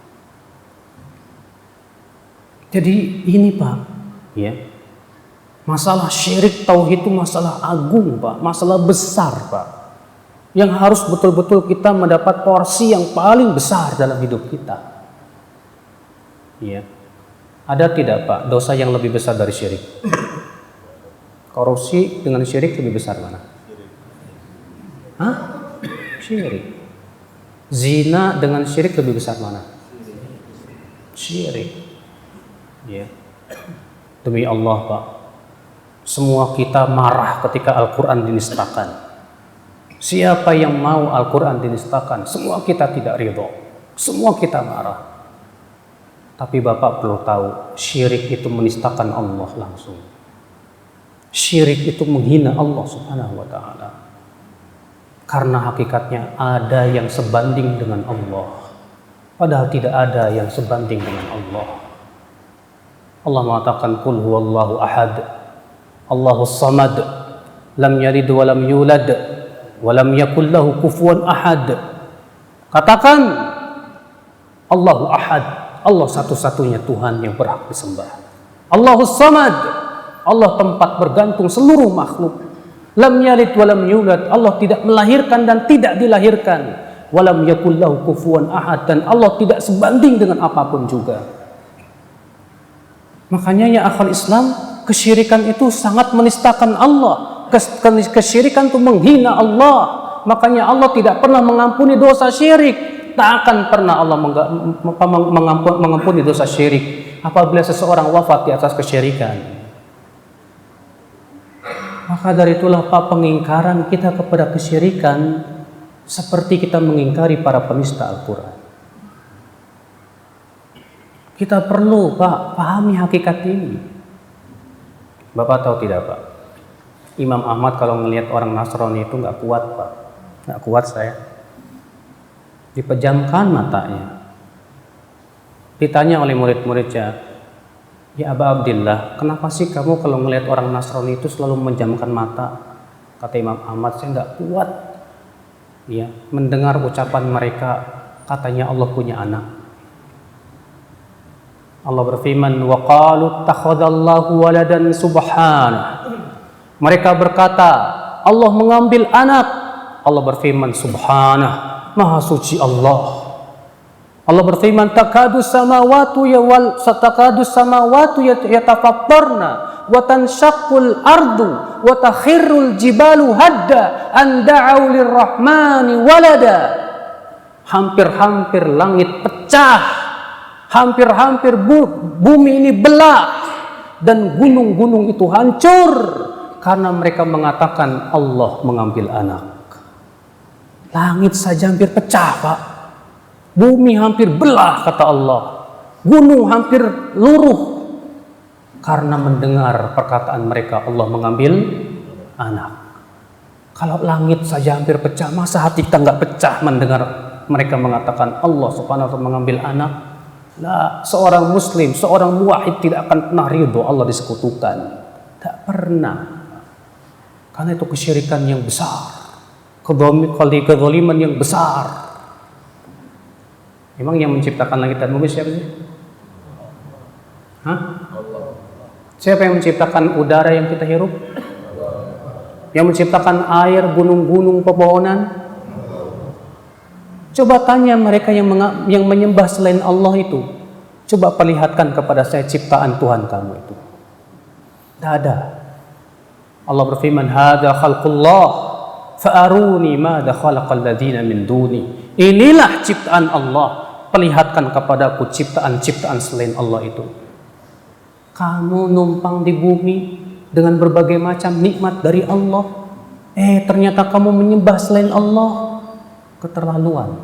Jadi ini Pak, ya. Masalah syirik tauhid itu masalah agung Pak, masalah besar Pak. Yang harus betul-betul kita mendapat porsi yang paling besar dalam hidup kita. Ya. Ada tidak Pak dosa yang lebih besar dari syirik? Korupsi dengan syirik lebih besar mana? Hah? Syirik. Zina dengan syirik lebih besar mana? Syirik. Ya. Demi Allah Pak, semua kita marah ketika Al-Quran dinistakan. Siapa yang mau Al-Quran dinistakan? Semua kita tidak ridho. Semua kita marah. Tapi Bapak perlu tahu, syirik itu menistakan Allah langsung. Syirik itu menghina Allah Subhanahu wa ta'ala. Karena hakikatnya ada yang sebanding dengan Allah. Padahal tidak ada yang sebanding dengan Allah. Allah mengatakan qul huwallahu ahad, Allahus samad, lam yalid wa lam yulad, wa lam yakul lahu kufuwan ahad. Katakan Allahu ahad, Allah satu-satunya Tuhan yang berhak disembah. Allahus samad, Allah tempat bergantung seluruh makhluk. Lam yalid wa lam yulad, Allah tidak melahirkan dan tidak dilahirkan. Wa lam yakul lahu kufuwan ahad, dan Allah tidak sebanding dengan apapun juga. Makanya ya akhwal Islam, kesyirikan itu sangat menistakan Allah. Kesyirikan itu menghina Allah. Makanya Allah tidak pernah mengampuni dosa syirik. Tak akan pernah Allah mengampuni dosa syirik apabila seseorang wafat di atas kesyirikan. Maka dari itulah Pak, pengingkaran kita kepada kesyirikan seperti kita mengingkari para penista Al-Quran. Kita perlu Pak pahami hakikat ini. Bapak tahu tidak Pak, Imam Ahmad kalau melihat orang Nasrani itu nggak kuat Pak, nggak kuat saya. Dipejamkan matanya. Ditanya oleh murid-muridnya, ya Aba Abdillah, kenapa sih kamu kalau melihat orang Nasrani itu selalu menjamkan mata? Kata Imam Ahmad, saya nggak kuat ya mendengar ucapan mereka katanya Allah punya anak. Allah berfirman, wa qalu takhadallahu waladan subhanah. Mereka berkata, Allah mengambil anak. Allah berfirman, subhanah, maha suci Allah. Allah berfirman, takadu samawati yatafattarna wa tanshaqqul ardu wa takhirrul jibalu hadda an da'u lirrahmani walada. Hampir-hampir langit pecah. Hampir-hampir bumi ini belah dan gunung-gunung itu hancur karena mereka mengatakan Allah mengambil anak. Langit saja hampir pecah Pak. Bumi hampir belah kata Allah. Gunung hampir luruh karena mendengar perkataan mereka Allah mengambil anak. Kalau langit saja hampir pecah, masa hati kita nggak pecah mendengar mereka mengatakan Allah Subhanahu wa ta'ala mengambil anak? Nah, seorang muslim, seorang muwahhid tidak akan pernah ridho Allah disekutukan. Tak pernah. Karena itu kesyirikan yang besar. Kezaliman yang besar. Memang yang menciptakan langit dan bumi siapa sih? Hah? Siapa yang menciptakan udara yang kita hirup? Yang menciptakan air, gunung-gunung, pepohonan? Coba tanya mereka yang menyembah selain Allah itu. Coba perlihatkan kepada saya ciptaan Tuhan kamu itu. Tidak ada. Allah berfirman, "Hada khalqullah, fa'aruni madza khalaqal ladzina min duni." Inilah ciptaan Allah. Perlihatkan kepadaku ciptaan-ciptaan selain Allah itu. Kamu numpang di bumi dengan berbagai macam nikmat dari Allah. Ternyata kamu menyembah selain Allah. Keterlaluan.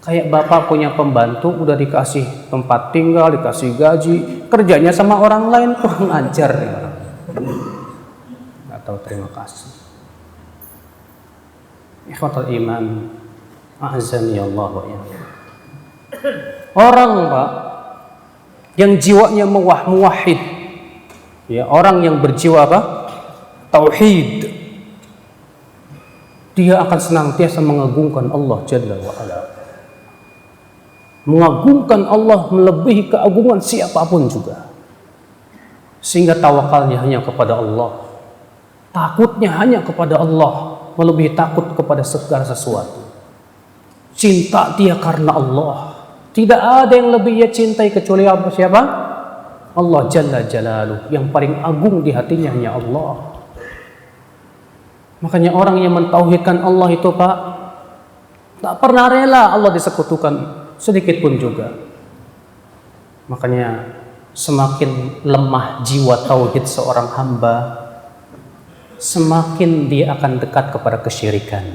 Kayak bapak punya pembantu, udah dikasih tempat tinggal, dikasih gaji, kerjanya sama orang lain, kurang ajar ya. Nggak tahu terima kasih. Ikhwatul iman, a'azzani Allah wa iyyakum. Orang Pak yang jiwanya muwahhid, ya, orang yang berjiwa apa? Tauhid. Dia akan senantiasa mengagungkan Allah Jalla wa Ala. Mengagungkan Allah melebihi keagungan siapapun juga. Sehingga tawakalnya hanya kepada Allah. Takutnya hanya kepada Allah, melebihi takut kepada segala sesuatu. Cinta dia karena Allah. Tidak ada yang lebih ia cintai kecuali siapa? Allah Jalla Jalaluh. Yang paling agung di hatinya hanya Allah. Makanya orang yang mentauhidkan Allah itu Pak, tak pernah rela Allah disekutukan sedikit pun juga. Makanya semakin lemah jiwa tauhid seorang hamba, semakin dia akan dekat kepada kesyirikan.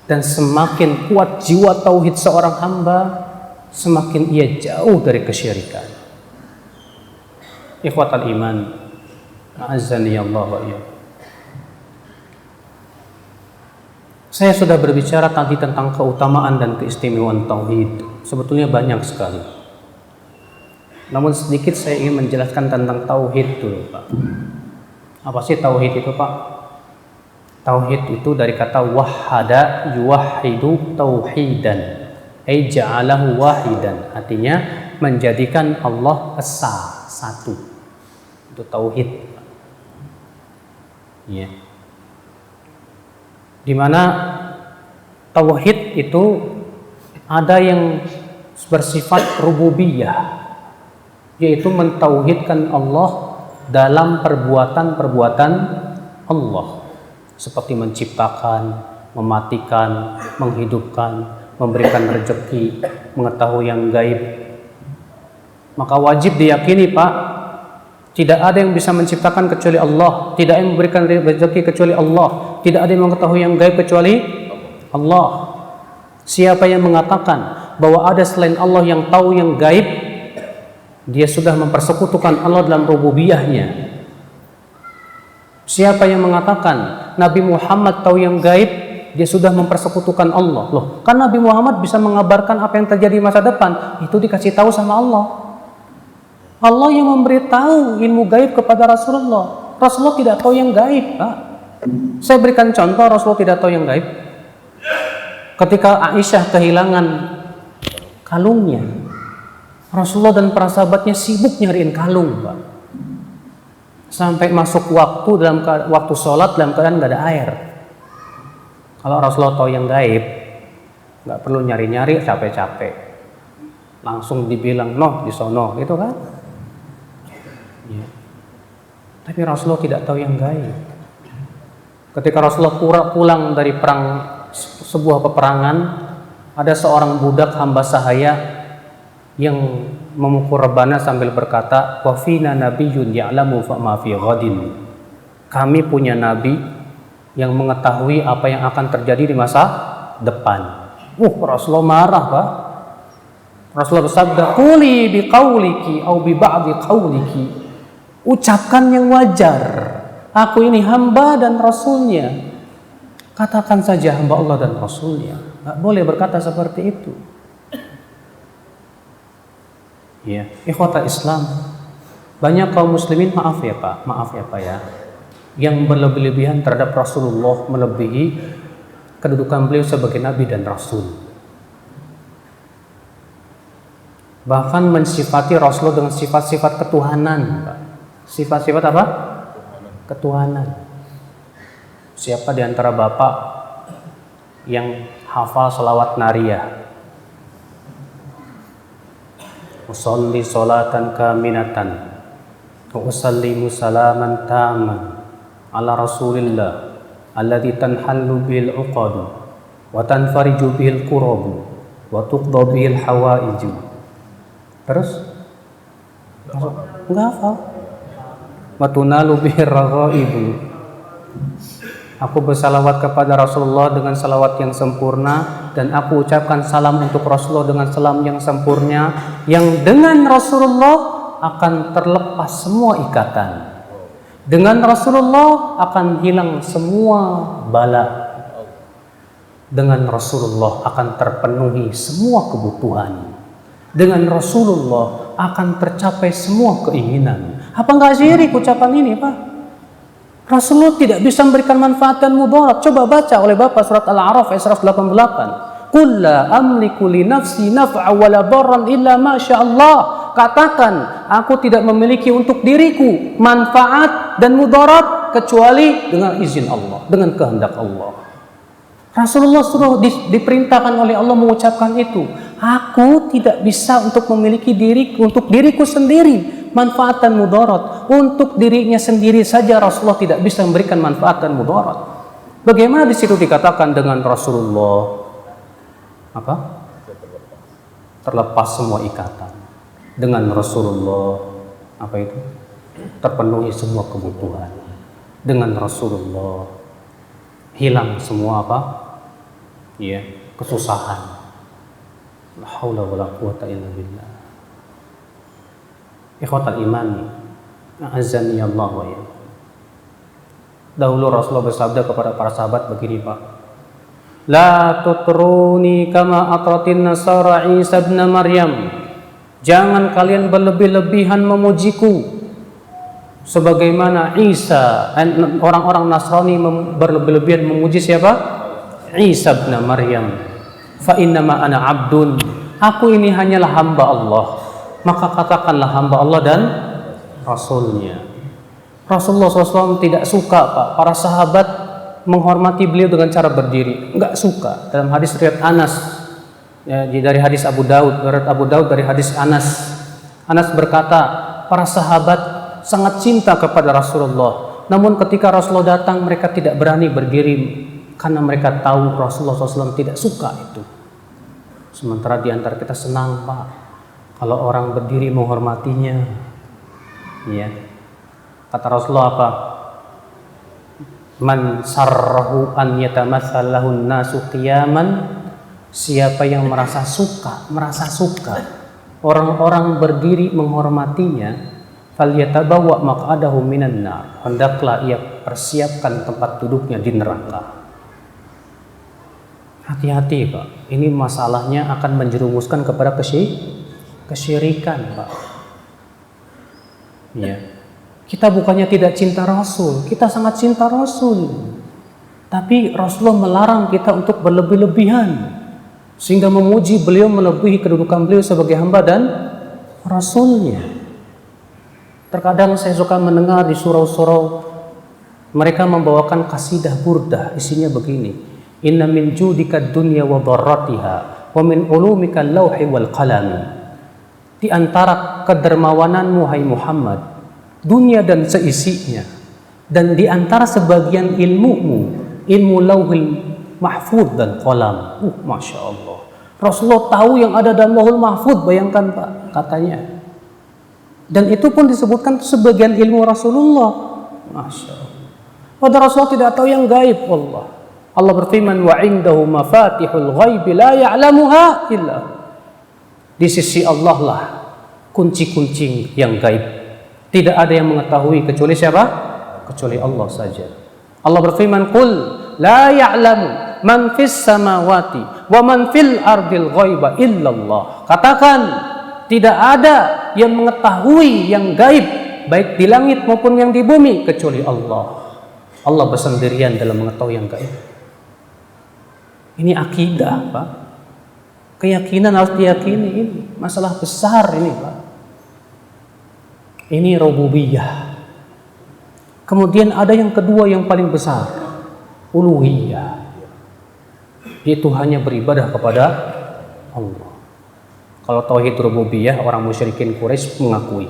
Dan semakin kuat jiwa tauhid seorang hamba, semakin ia jauh dari kesyirikan. Ikhwatal iman, a'azzani Allah wa iyyakum. Saya sudah berbicara tadi tentang keutamaan dan keistimewaan tauhid. Sebetulnya banyak sekali. Namun sedikit saya ingin menjelaskan tentang tauhid dulu, Pak. Apa sih tauhid itu, Pak? Tauhid itu dari kata wahhada yuwahhidu tauhidan. Ai ja'alahu wahidan. Artinya menjadikan Allah esa, satu. Itu tauhid. Ya. Di mana tauhid itu ada yang bersifat rububiyah, yaitu mentauhidkan Allah dalam perbuatan-perbuatan Allah, seperti menciptakan, mematikan, menghidupkan, memberikan rezeki, mengetahui yang gaib. Maka wajib diyakini Pak, tidak ada yang bisa menciptakan kecuali Allah, tidak ada yang memberikan rezeki kecuali Allah, tidak ada yang mengetahui yang gaib kecuali Allah. Siapa yang mengatakan bahwa ada selain Allah yang tahu yang gaib, dia sudah mempersekutukan Allah dalam rububiyahnya. Siapa yang mengatakan Nabi Muhammad tahu yang gaib, dia sudah mempersekutukan Allah. Loh, kan Nabi Muhammad bisa mengabarkan apa yang terjadi masa depan, itu dikasih tahu sama Allah. Allah yang memberitahu ilmu gaib kepada Rasulullah. Rasulullah tidak tahu yang gaib, Pak. Saya berikan contoh, Rasulullah tidak tahu yang gaib. Ketika Aisyah kehilangan kalungnya, Rasulullah dan para sahabatnya sibuk nyariin kalung, Pak. Sampai masuk waktu sholat dalam keadaan nggak ada air. Kalau Rasulullah tahu yang gaib, nggak perlu nyari-nyari capek-capek, langsung dibilang noh di sono, gitu kan? Ya. Tapi Rasulullah tidak tahu yang gaib. Ketika Rasulullah pulang dari sebuah peperangan, ada seorang budak hamba sahaya yang memukul rebana sambil berkata, wa fina nabiyyun ya'lamu ma fi ghadin. Kami punya nabi yang mengetahui apa yang akan terjadi di masa depan. Rasulullah marah, Pak. Rasulullah bersabda, quli biqauliki au bi ba'di qauliki. Ucapkan yang wajar. Aku ini hamba dan rasulnya. Katakan saja hamba Allah dan rasulnya. Nggak boleh berkata seperti itu. Ya, ikhwatal Islam, banyak kaum muslimin maaf ya Pak ya, yang berlebih-lebihan terhadap Rasulullah, melebihi kedudukan beliau sebagai nabi dan rasul. Bahkan mensifati Rasulullah dengan sifat-sifat ketuhanan, Pak. Sifat-sifat apa? Ketuhanan. Siapa di antara Bapak yang hafal selawat nariyah? Usolli sholatan kaminatan wa usallimu salaman taman ala rasulillah alladhi tanhallu bihil uqadu wa tanfariju bihil kurabu wa tuqda bihil hawaiju. Terus? Enggak hafal. Wa tunalu bihir raghaibu. Aku bersalawat kepada Rasulullah dengan salawat yang sempurna, dan aku ucapkan salam untuk Rasulullah dengan salam yang sempurna, yang dengan Rasulullah akan terlepas semua ikatan. Dengan Rasulullah akan hilang semua bala. Dengan Rasulullah akan terpenuhi semua kebutuhan. Dengan Rasulullah akan tercapai semua keinginan. Apa enggak syirik ucapan ini, Pak? Rasulullah tidak bisa memberikan manfaat dan mudarat. Coba baca oleh Bapak surat Al-A'raf ayat 188. Qul la amliku li nafsi naf'a wa la darran illa ma Allah. Katakan, aku tidak memiliki untuk diriku manfaat dan mudarat kecuali dengan izin Allah, dengan kehendak Allah. Rasulullah suruh diperintahkan oleh Allah mengucapkan itu. Aku tidak bisa untuk memiliki untuk diriku sendiri manfaat dan mudarat. Untuk dirinya sendiri saja Rasulullah tidak bisa memberikan manfaat dan mudarat. Bagaimana di situ dikatakan dengan Rasulullah apa? Terlepas semua ikatan. Dengan Rasulullah apa itu? Terpenuhi semua kebutuhan. Dengan Rasulullah hilang semua apa? Ya, kesusahan. La haula wala quwata illa billah. Ikhwatal iman, a'azzani Allah wa ya. Dahulu Rasulullah bersabda kepada para sahabat begini, Pak. La tutruni kama atratin nasara Isa ibn Maryam. Jangan kalian berlebih-lebihan memujiku sebagaimana Isa, orang-orang Nasrani berlebih-lebihan memuji siapa? Isa ibn Maryam. Fa innama ana abdun. Aku ini hanyalah hamba Allah. Maka katakanlah hamba Allah dan Rasulnya. Rasulullah SAW tidak suka, Pak, para sahabat menghormati beliau dengan cara berdiri. Enggak suka. Dalam hadis riwayat Anas, ya, dari hadis Abu Daud dari hadis Anas. Anas berkata, para sahabat sangat cinta kepada Rasulullah. Namun ketika Rasulullah datang, mereka tidak berani berdiri karena mereka tahu Rasulullah SAW tidak suka itu. Sementara di antara kita senang, Pak, kalau orang berdiri menghormatinya. Ya. Kata Rasulullah apa? Man sarrahu an yatamatsalahu an-nasu qiyaman. Siapa yang merasa suka orang-orang berdiri menghormatinya, falyatabawwa maq'adahu minan nar. Hendaklah ia persiapkan tempat duduknya di neraka. Hati-hati, Pak. Ini masalahnya akan menjerumuskan kepada kesyirikan, Pak. Ya. Kita bukannya tidak cinta Rasul, kita sangat cinta Rasul. Tapi Rasulullah melarang kita untuk berlebih-lebihan sehingga memuji beliau melebihi kedudukan beliau sebagai hamba dan Rasulnya. Terkadang saya suka mendengar di surau-surau mereka membawakan kasidah burdah, isinya begini. Inna min judika dunya wa dharratiha wa min ulumika al-lawhi wal qalam. Di antara kedermawananmu hai Muhammad, dunia dan seisinya, dan di antara sebagian ilmumu, ilmu lauhul mahfud dan qalam. Masya Allah. Rasulullah tahu yang ada dalam lauhul mahfud, bayangkan, Pak, katanya. Dan itu pun disebutkan sebagian ilmu Rasulullah. Masya Allah. Padahal Rasulullah tidak tahu yang gaib. Allah berfirman, wa indahu mafatihul ghaibi la ya'lamuha illa. Di sisi Allah lah kunci-kunci yang gaib. Tidak ada yang mengetahui kecuali siapa? Kecuali Allah saja. Allah berfirman, qul la ya'lamu man fis samawati wa man fil ardil ghaiba illallah. Katakan, tidak ada yang mengetahui yang gaib baik di langit maupun yang di bumi kecuali Allah. Allah bersendirian dalam mengetahui yang gaib. Ini akidah, Pak. Keyakinan harus diyakini, ini masalah besar ini, Pak. Ini rububiyah. Kemudian ada yang kedua yang paling besar, uluhiyah. Itu hanya beribadah kepada Allah. Kalau tauhid rububiyah, orang musyrikin Quraisy mengakui.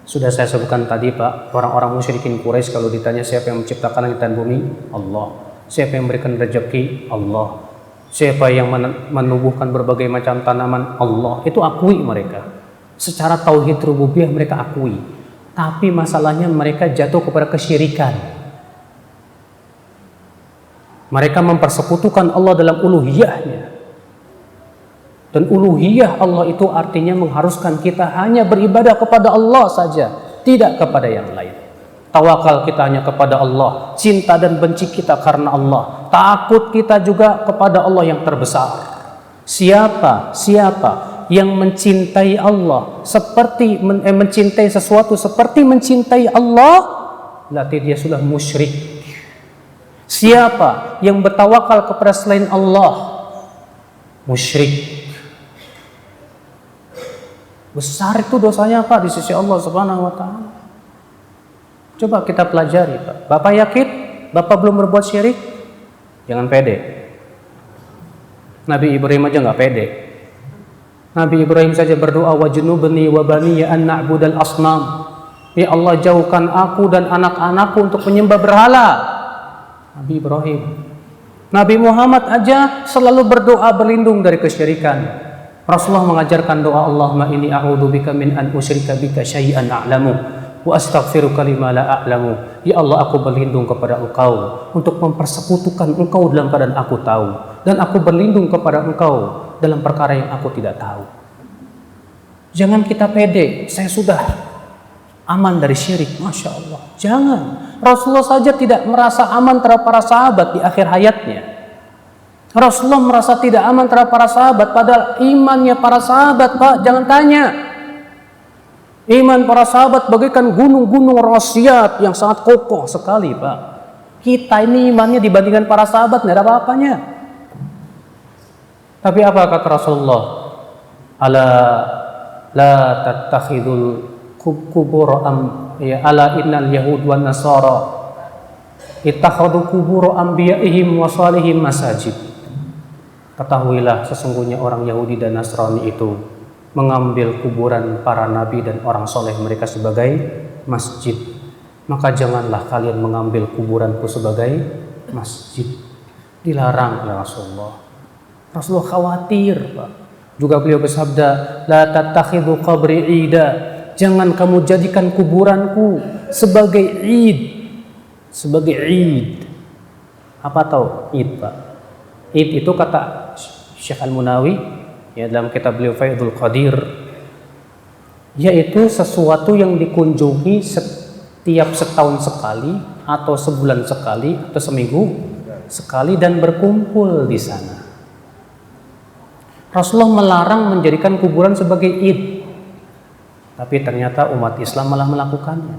Sudah saya sebutkan tadi, Pak, orang-orang musyrikin Quraisy kalau ditanya siapa yang menciptakan langit dan bumi, Allah. Siapa yang memberikan rezeki, Allah. Siapa yang menumbuhkan berbagai macam tanaman, Allah. Itu akui mereka. Secara tauhid rububiyah mereka akui. Tapi masalahnya mereka jatuh kepada kesyirikan. Mereka mempersekutukan Allah dalam uluhiyahnya. Dan uluhiyah Allah itu artinya mengharuskan kita hanya beribadah kepada Allah saja, tidak kepada yang lain. Tawakal kita hanya kepada Allah, cinta dan benci kita karena Allah, takut kita juga kepada Allah yang terbesar. Siapa yang mencintai Allah seperti mencintai sesuatu seperti mencintai Allah, berarti dia sudah musyrik. Siapa yang bertawakal kepada selain Allah, musyrik. Besar itu dosanya, Pak, di sisi Allah Subhanahu wa taala. Coba kita pelajari, Pak. Bapak yakin Bapak belum berbuat syirik? Jangan pede. Nabi Ibrahim aja nggak pede. Nabi Ibrahim saja berdoa, wajnubni wa baniya an na'budal asnam. Ya Allah, jauhkan aku dan anak-anakku untuk menyembah berhala. Nabi Ibrahim. Nabi Muhammad aja selalu berdoa berlindung dari kesyirikan. Rasulullah mengajarkan doa, Allahumma inni a'udzubika min an usyrika bika syai'an a'lamu wa astaghfiruka lima la a'lamu. Ya Allah, aku berlindung kepada Engkau untuk mempersekutukan Engkau dalam keadaan aku tahu, dan aku berlindung kepada Engkau dalam perkara yang aku tidak tahu. Jangan kita pede, saya sudah aman dari syirik, Masya Allah. Jangan. Rasulullah saja tidak merasa aman terhadap para sahabat di akhir hayatnya. Rasulullah merasa tidak aman terhadap para sahabat, padahal imannya para sahabat, Pak, jangan tanya. Iman para sahabat bagaikan gunung-gunung rasyat yang sangat kokoh sekali, Pak. Kita ini imannya dibandingkan para sahabat tidak ada apa-apanya. Tapi apa kata Rasulullah? Ala la tattakhidul kubur ala innal yahud wan nasara ittakhadhu kubur anbiya'ihim wa salihim masajid. Ketahuilah, sesungguhnya orang Yahudi dan Nasrani itu mengambil kuburan para nabi dan orang soleh mereka sebagai masjid. Maka janganlah kalian mengambil kuburanku sebagai masjid. Dilarang oleh Rasulullah. Rasulullah khawatir, Pak. Juga beliau bersabda, la tattakhidhu qabri ida. Jangan kamu jadikan kuburanku sebagai id. Sebagai id. Apa tahu id, Pak? Id itu kata Syekh Al-Munawi ya dalam kitab beliau Faidul Qadir, yaitu sesuatu yang dikunjungi setiap setahun sekali atau sebulan sekali atau seminggu sekali dan berkumpul di sana. Rasulullah melarang menjadikan kuburan sebagai id, tapi ternyata umat Islam malah melakukannya.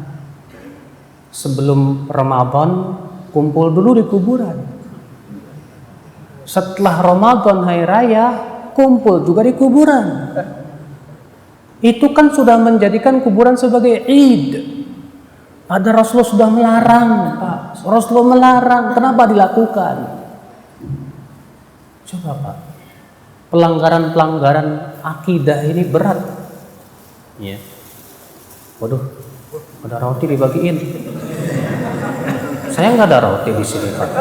Sebelum Ramadan kumpul dulu di kuburan. Setelah Ramadan hari raya kumpul juga di kuburan. Itu kan sudah menjadikan kuburan sebagai id. Padahal Rasulullah sudah melarang, Pak. Rasulullah melarang. Kenapa dilakukan? Coba, Pak. Pelanggaran-pelanggaran akidah ini berat. Ya. Waduh, ada roti dibagiin. Saya nggak ada roti di sini, Pak.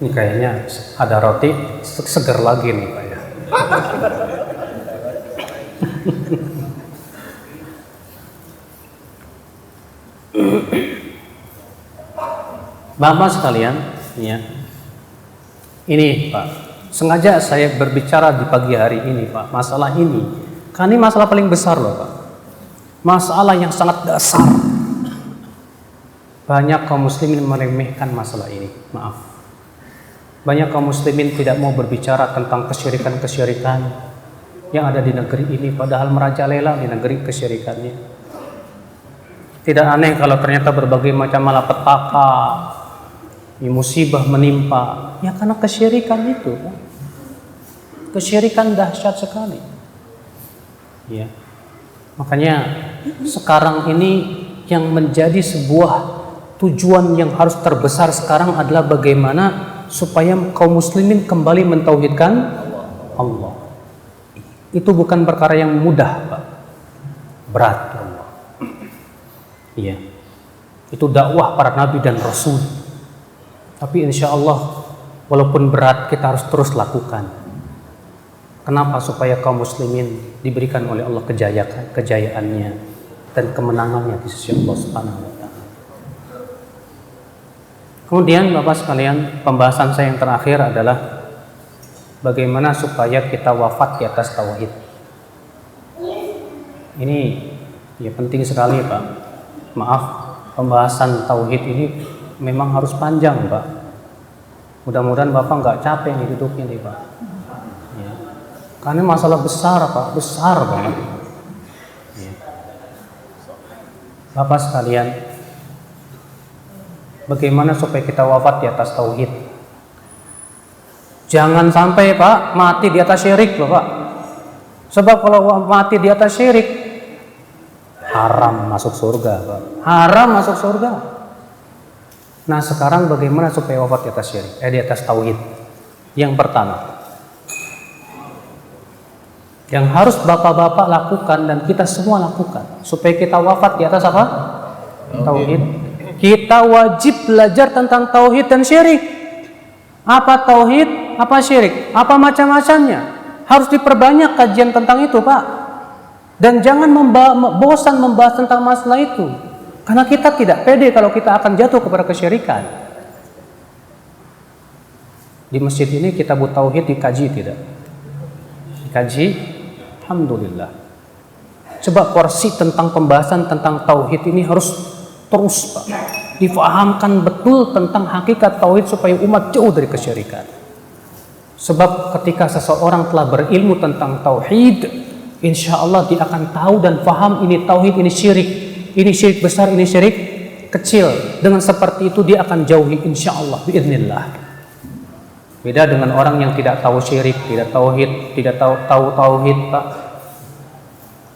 Ini kayaknya ada roti seger lagi nih, Pak ya. Bapak sekalian, ya. Ini, Pak. Sengaja saya berbicara di pagi hari ini, Pak, masalah ini Karena ini masalah paling besar loh Pak. Masalah yang sangat dasar. Banyak kaum muslimin meremehkan masalah ini. Maaf. Banyak kaum muslimin tidak mau berbicara tentang kesyirikan-kesyirikan yang ada di negeri ini, padahal merajalela di negeri kesyirikannya. Tidak aneh kalau ternyata berbagai macam malapetaka, musibah menimpa, ya karena kesyirikan itu. Kesyirikan dahsyat sekali. Ya. Makanya sekarang ini yang menjadi sebuah tujuan yang harus terbesar sekarang adalah bagaimana supaya kaum muslimin kembali mentauhidkan Allah. Itu bukan perkara yang mudah, Pak. Berat, Allah. Iya. Itu dakwah para nabi dan rasul. Tapi insya Allah walaupun berat kita harus terus lakukan. Kenapa? Supaya kaum muslimin diberikan oleh Allah kejayaannya dan kemenangannya di sisi Allah Subhanahu wa taala. Kemudian Bapak sekalian, pembahasan saya yang terakhir adalah bagaimana supaya kita wafat di atas tauhid. Ini ya penting sekali, Pak. Maaf, pembahasan tauhid ini memang harus panjang, Pak. Mudah-mudahan Bapak nggak capek nih duduknya nih, Pak. Ya. Karena masalah besar, Pak, besar banget. Ya. Bapak sekalian, bagaimana supaya kita wafat di atas tauhid? Jangan sampai Pak mati di atas syirik loh Pak. Sebab kalau mati di atas syirik haram masuk surga Pak. Haram masuk surga. Nah sekarang bagaimana supaya wafat di atas syirik? Di atas tauhid. Yang pertama, yang harus bapak-bapak lakukan dan kita semua lakukan supaya kita wafat di atas apa? Tauhid. Kita wajib belajar tentang tauhid dan syirik. Apa tauhid, apa syirik, apa macam-macamnya. Harus diperbanyak kajian tentang itu, Pak. Dan jangan bosan membahas tentang masalah itu. Karena kita tidak pede kalau kita akan jatuh kepada kesyirikan. Di masjid ini kitab tauhid dikaji tidak? Dikaji, alhamdulillah. Coba porsi tentang pembahasan tentang tauhid ini harus terus Pak, difahamkan betul tentang hakikat tauhid supaya umat jauh dari kesyirikan. Sebab ketika seseorang telah berilmu tentang tauhid, insya Allah dia akan tahu dan faham ini tauhid, ini syirik besar, ini syirik kecil. Dengan seperti itu dia akan jauhi insya Allah biiznillah. Beda dengan orang yang tidak tahu syirik, tidak tauhid, tidak tahu tauhid Pak.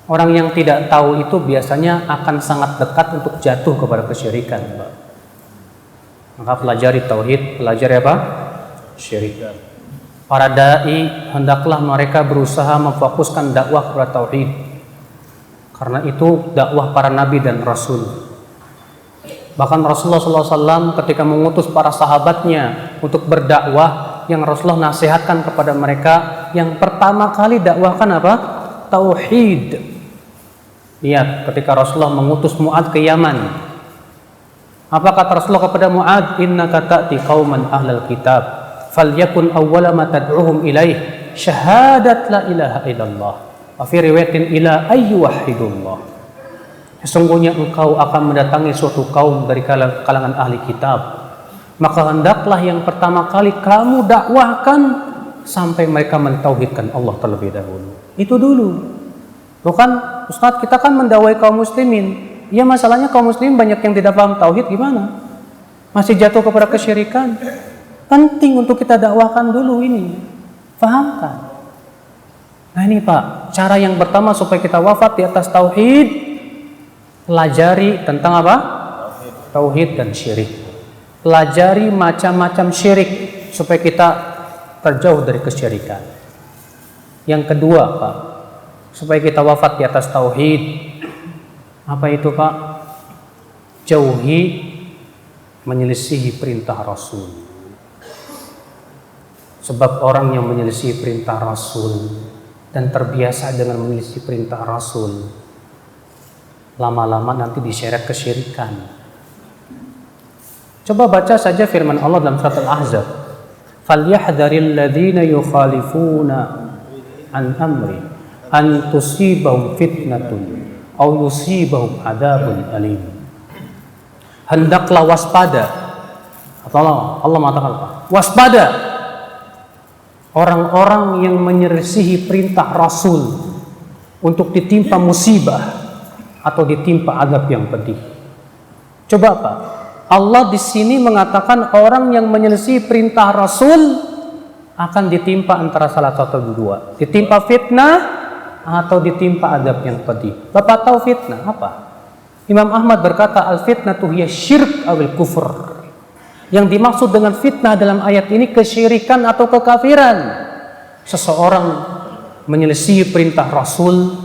Orang yang tidak tahu itu biasanya akan sangat dekat untuk jatuh kepada kesyirikan, Pak. Maka pelajari tauhid, pelajari apa? Syirik. Para dai hendaklah mereka berusaha memfokuskan dakwah kepada tauhid. Karena itu dakwah para nabi dan rasul. Bahkan Rasulullah SAW ketika mengutus para sahabatnya untuk berdakwah, yang Rasulullah nasihatkan kepada mereka, yang pertama kali dakwahkan apa? Tauhid. Lihat ketika Rasulullah mengutus Mu'adz ke Yaman. Apa kata Rasulullah kepada Mu'adz? Innaka ta'ti qauman ahlal kitab, falyakun awwala ma tad'uhum ilaih syahadat la ilaha illallah. Wa fi riwayatin ila ayyuhidullah. Sesungguhnya engkau akan mendatangi suatu kaum dari kalangan ahli kitab. Maka hendaklah yang pertama kali kamu dakwahkan sampai mereka mentauhidkan Allah terlebih dahulu. Itu dulu. Bukan Ustadz, kita kan mendakwai kaum muslimin. Ya masalahnya kaum muslimin banyak yang tidak paham tauhid, gimana? Masih jatuh kepada kesyirikan. Penting untuk kita dakwahkan dulu ini. Fahamkan. Nah ini Pak, cara yang pertama supaya kita wafat di atas tauhid, pelajari tentang apa? Tauhid dan syirik. Pelajari macam-macam syirik supaya kita terjauh dari kesyirikan. Yang kedua Pak, supaya kita wafat di atas tauhid, apa itu Pak? Jauhi menyelisihi perintah Rasul. Sebab orang yang menyelisihi perintah Rasul dan terbiasa dengan menyelisihi perintah Rasul, lama-lama nanti diseret kesyirikan. Coba baca saja firman Allah dalam surat Al-Ahzab. فَلْيَحْذَرِ الَّذِينَ يُخَالِفُونَ عَنْ أَمْرِهِ an tusibahum fitnatun aw yusibahum adzabun alim. Hendaklah waspada. Allah mengatakan apa? Waspada orang-orang yang menyelisihi perintah Rasul untuk ditimpa musibah atau ditimpa azab yang pedih. Coba apa? Allah di sini mengatakan orang yang menyelisihi perintah Rasul akan ditimpa antara salah satu dua. Ditimpa fitnah atau ditimpa azab yang pedih. Bapak tahu fitnah apa? Imam Ahmad berkata al-fitnatu hiya syirk awil kufur. Yang dimaksud dengan fitnah dalam ayat ini kesyirikan atau kekafiran. Seseorang menyelisihi perintah Rasul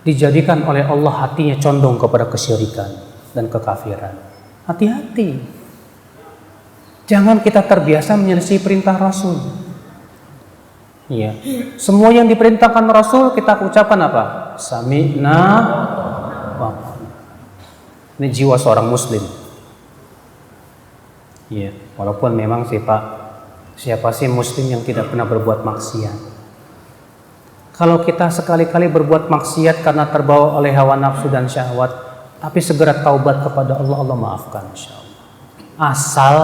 dijadikan oleh Allah hatinya condong kepada kesyirikan dan kekafiran. Hati-hati. Jangan kita terbiasa menyelisihi perintah Rasul. Iya. Semua yang diperintahkan Rasul kita ucapkan apa? Sami'na wa ata'na. Ini jiwa seorang muslim. Iya, walaupun memang siapa sih muslim yang tidak pernah berbuat maksiat? Kalau kita sekali-kali berbuat maksiat karena terbawa oleh hawa nafsu dan syahwat, tapi segera taubat kepada Allah, Allah maafkan insyaallah. Asal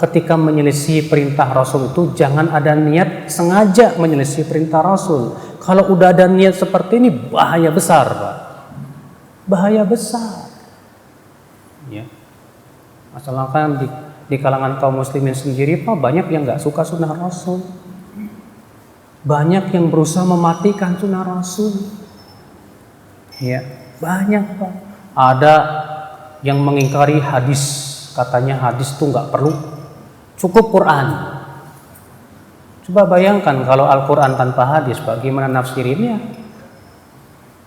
ketika menyelisih perintah Rasul itu jangan ada niat sengaja menyelisih perintah Rasul. Kalau udah ada niat seperti ini bahaya besar, Pak. Bahaya besar. Ya. Asalkan di kalangan kaum muslimin sendiri, Pak, banyak yang nggak suka sunnah Rasul. Banyak yang berusaha mematikan sunnah Rasul. Ya, banyak, Pak. Ada yang mengingkari hadis, katanya hadis itu nggak perlu, cukup Quran. Coba bayangkan kalau Al-Quran tanpa hadis, Pak, gimana nafsirinnya?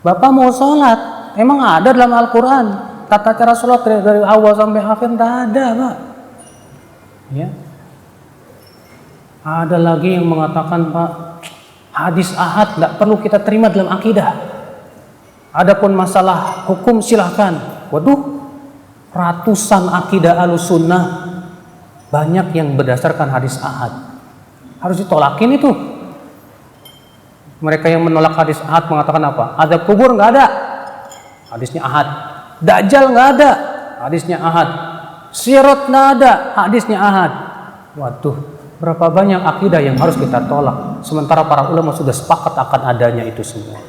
Bapak mau sholat, emang ada dalam Al-Quran tata cara sholat dari awal sampai akhir? Tidak ada, Pak. Ya. Ada lagi yang mengatakan, Pak, hadis ahad tidak perlu kita terima dalam akidah. Adapun masalah hukum silahkan. Waduh, ratusan akidah Ahlussunnah banyak yang berdasarkan hadis ahad. Harus ditolakin itu. Mereka yang menolak hadis ahad mengatakan apa? Azab kubur nggak ada, hadisnya ahad. Dajjal nggak ada, hadisnya ahad. Sirat nggak ada, hadisnya ahad. Waduh, berapa banyak akidah yang harus kita tolak, sementara para ulama sudah sepakat akan adanya itu semua.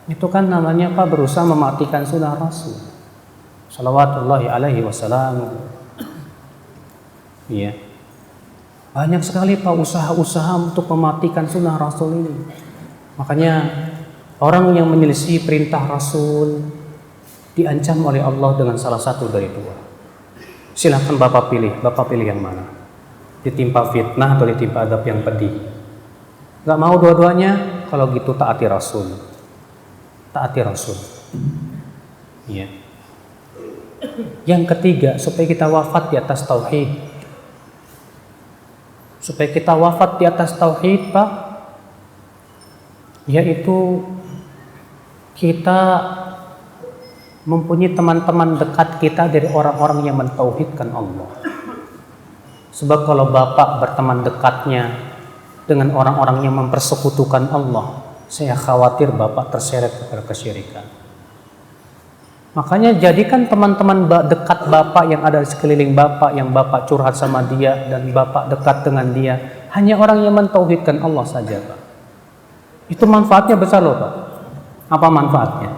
Itu kan namanya, Pak, berusaha mematikan sunnah Rasul salawatullahi alaihi wasallam. Iya. Banyak sekali, Pak, usaha-usaha untuk mematikan sunnah Rasul ini. Makanya orang yang menyelisih perintah Rasul diancam oleh Allah dengan salah satu dari dua. Silahkan Bapak pilih yang mana? Ditimpa fitnah atau ditimpa adab yang pedih? Gak mau dua-duanya? Kalau gitu taati Rasul. Taati Rasul. Iya. Yang ketiga, supaya kita wafat di atas tauhid. Supaya kita wafat di atas tauhid, Pak, yaitu kita mempunyai teman-teman dekat kita dari orang-orang yang mentauhidkan Allah. Sebab kalau Bapak berteman dekatnya dengan orang-orang yang mempersekutukan Allah, saya khawatir Bapak terseret kepada kesyirikan. Makanya jadikan teman-teman dekat Bapak yang ada di sekeliling Bapak, yang Bapak curhat sama dia dan Bapak dekat dengan dia, hanya orang yang mentauhidkan Allah saja, Pak. Itu manfaatnya besar loh, Pak. Apa manfaatnya?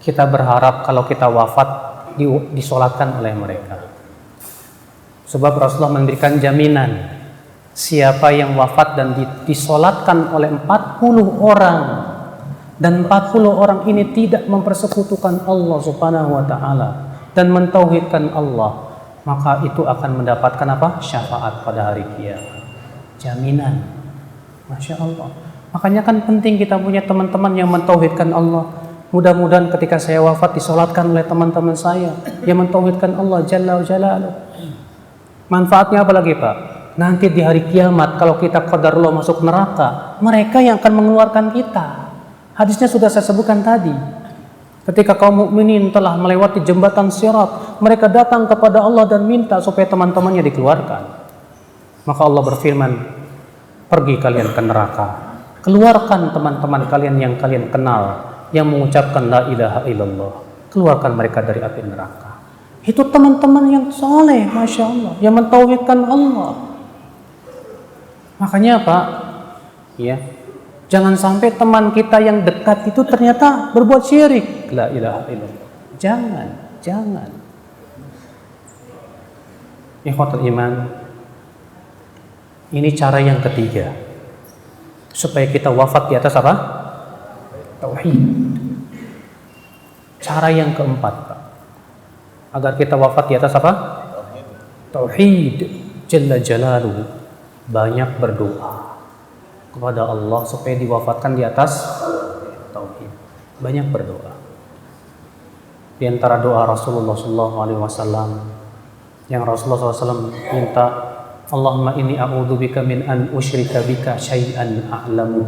Kita berharap kalau kita wafat disolatkan oleh mereka. Sebab Rasulullah memberikan jaminan, siapa yang wafat dan disolatkan oleh 40 orang, dan 40 orang ini tidak mempersekutukan Allah Subhanahu wa taala dan mentauhidkan Allah, maka itu akan mendapatkan apa? Syafaat pada hari kiamat. Jaminan. Masya Allah. Makanya kan penting kita punya teman-teman yang mentauhidkan Allah. Mudah-mudahan ketika saya wafat disolatkan oleh teman-teman saya yang mentauhidkan Allah Jalla wa Jalaluh. Manfaatnya apa lagi, Pak? Nanti di hari kiamat kalau kita qadarullah masuk neraka, mereka yang akan mengeluarkan kita. Hadisnya sudah saya sebutkan tadi. Ketika kaum mukminin telah melewati jembatan Sirat, mereka datang kepada Allah dan minta supaya teman-temannya dikeluarkan. Maka Allah berfirman, pergi kalian ke neraka. Keluarkan teman-teman kalian yang kalian kenal yang mengucapkan la ilaha illallah. Keluarkan mereka dari api neraka. Itu teman-teman yang soleh, Masya Allah, yang mentauhidkan Allah. Makanya Pak, ya, jangan sampai teman kita yang dekat itu ternyata berbuat syirik. La ilaha illallah. Jangan. Ikhwatul iman, ini cara yang ketiga supaya kita wafat di atas apa? Tauhid. Cara yang keempat, Pak, agar kita wafat di atas apa? Tauhid. Jalla jalaluhu, banyak berdoa kepada Allah supaya diwafatkan di atas tauhid. Banyak berdoa. Di antara doa Rasulullah SAW yang Rasulullah SAW minta, Allahumma inni a'udzubika min an usyrika bika syai'an a'lamu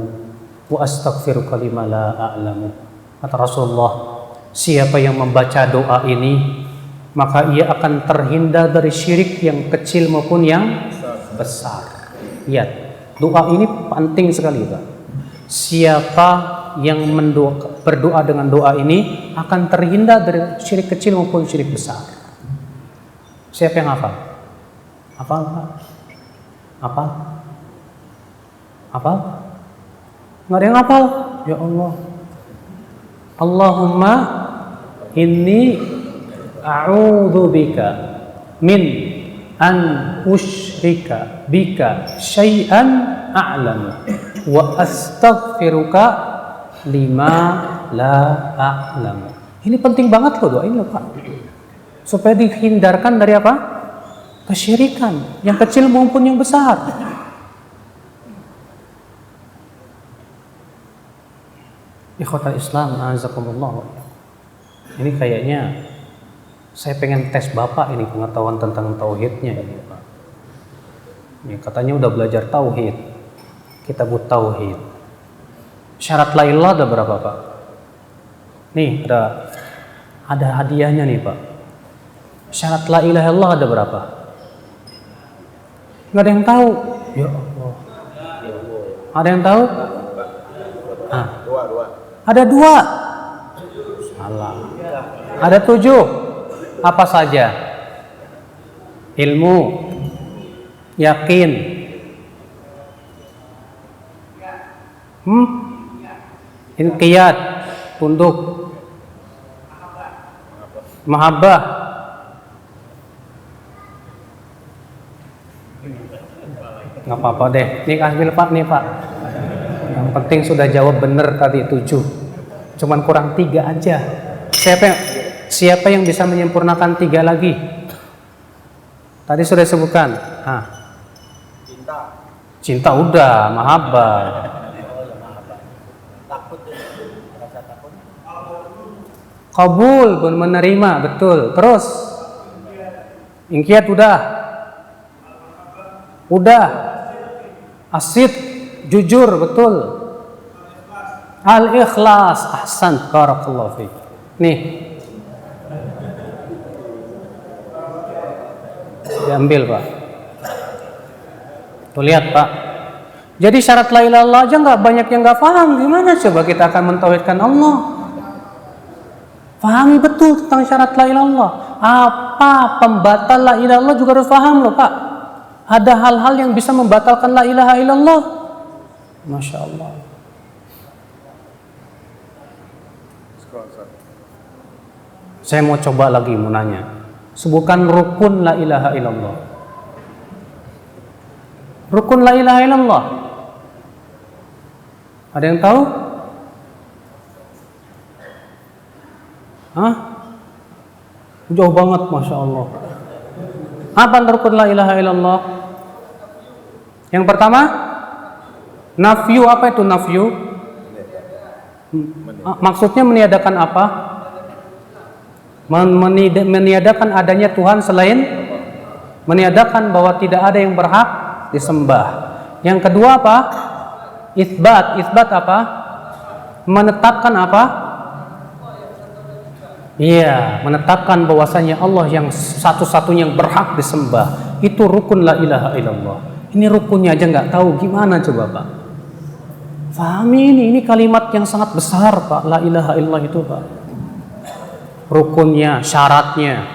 wa astaghfiruka lima la a'lamu. Kata Rasulullah, siapa yang membaca doa ini maka ia akan terhindar dari syirik yang kecil maupun yang besar. Lihat, doa ini penting sekali, Pak. Siapa yang berdoa dengan doa ini akan terhindar dari syirik kecil maupun syirik besar. Siapa yang hafal? Hafal, Pak? Hafal? Nggak ada yang hafal? Ya Allah. Allahumma inni a'udzubika min an usyrika bika syai'an a'lamu wa astaghfiruka lima la a'lamu. Ini penting banget loh doa ini loh, Pak. Supaya dihindarkan dari apa? Kesyirikan, yang kecil maupun yang besar. Ikhwatal Islam, azakumullah. Ini kayaknya saya pengen tes Bapak ini pengetahuan tentang tauhidnya ini, Pak. Ya, katanya udah belajar tauhid, kitabut tauhid. Syarat la ilallah ada berapa, Pak? Nih, ada hadiahnya nih, Pak. Syarat la ilaha illallah ada berapa? Nggak ada yang tahu. Ya Allah. Ada yang tahu? Ah. Ada 2. Salah. Ada 7. Apa saja? Ilmu, yakin, inqiyad, tunduk, mahabbah, nggak apa-apa deh. Nih ambil Pak, nih Pak. Yang penting sudah jawab benar tadi 7. Cuman kurang 3 aja. Siapa yang bisa menyempurnakan 3 lagi? Tadi sudah disebutkan. Cinta udah, mahabbah. Qabul, menerima, betul. Terus inqiyad udah. Asid, jujur, betul. Al-ikhlas, ahsan, barakallahu fiik. Nih, diambil, Pak. Tuh lihat, Pak. Jadi syarat la ilaha illallah aja nggak banyak yang nggak paham. Gimana coba kita akan mentauhidkan Allah? Pahami betul tentang syarat la ilaha illallah. Apa pembatal la ilaha illallah juga harus paham loh, Pak. Ada hal-hal yang bisa membatalkan la ilaha illallah. Masya Allah. Saya mau coba lagi mau nanya. Sebutkan rukun la ilaha illallah. Rukun la ilaha illallah. Ada yang tahu? Jauh banget, Masya Allah. Apa rukun la ilaha illallah? Yang pertama, nafyu. Apa itu nafyu? Maksudnya meniadakan apa? Meniadakan adanya Tuhan selain, meniadakan bahwa tidak ada yang berhak disembah. Yang kedua apa? Isbat apa? Menetapkan apa? Iya, menetapkan bahwasanya Allah yang satu-satunya yang berhak disembah. Itu rukun la ilaha illallah. Ini rukunnya aja nggak tahu, gimana coba, Pak? Fahami ini kalimat yang sangat besar Pak, la ilaha illallah itu Pak. Rukunnya, syaratnya.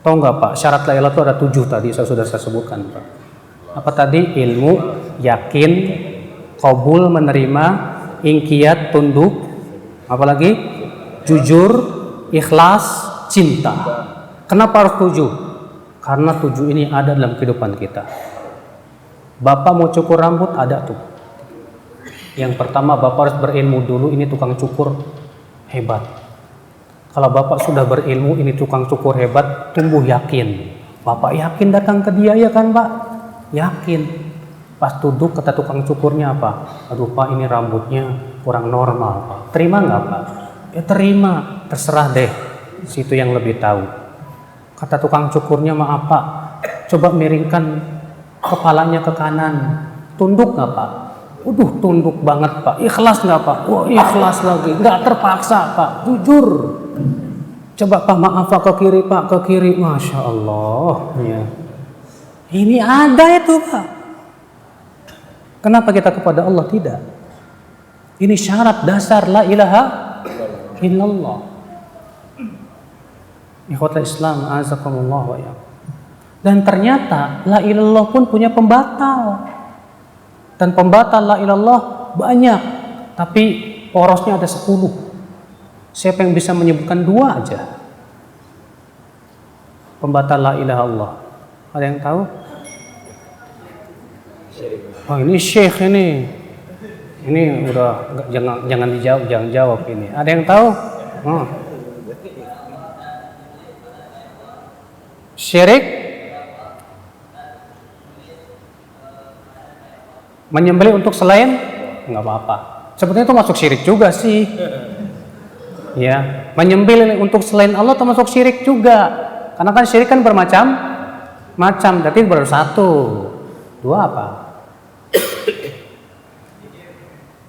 Tahu nggak Pak, syarat la ilaha itu ada 7 tadi, sudah saya sebutkan Pak. Apa tadi? Ilmu, yakin, qabul, menerima, ingkiyat, tunduk, apalagi? Jujur, ikhlas, cinta. Kenapa harus 7? Karena 7 ini ada dalam kehidupan kita. Bapak mau cukur rambut, ada tuh. Yang pertama, Bapak harus berilmu dulu, ini tukang cukur hebat. Kalau Bapak sudah berilmu, ini tukang cukur hebat, tumbuh yakin. Bapak yakin datang ke dia ya kan Pak? Yakin. Pas duduk kata tukang cukurnya apa? Aduh Pak, ini rambutnya kurang normal Pak. Terima nggak Pak? Ya terima, terserah deh. Situ yang lebih tahu. Kata tukang cukurnya, maaf Pak, coba miringkan kepalanya ke kanan. Tunduk nggak Pak? Tunduk banget Pak. Ikhlas nggak Pak? Wah, ikhlas lagi. Nggak terpaksa Pak. Jujur. Coba Pak, maaf Pak, ke kiri Pak, ke kiri. Masya Allah. Ya. Ini ada itu Pak. Kenapa kita kepada Allah tidak? Ini syarat dasar la ilaha illallah. Ikhwatul Islam, azakumullah wa ya. Dan ternyata la ilallah pun punya pembatal. Dan pembatal la ilallah banyak, tapi porosnya ada 10. Siapa yang bisa menyebutkan 2 aja? Pembatal la ilaha Allah. Ada yang tahu? Oh, ini syekh ini. Ini udah jangan dijawab, jangan jawab ini. Ada yang tahu? Oh. Syirik, menyembelih untuk selain, nggak apa-apa. Sebetulnya itu masuk syirik juga sih. Ya, menyembelih untuk selain Allah termasuk syirik juga. Karena kan syirik kan bermacam-macam. Berarti baru 1, 2 apa?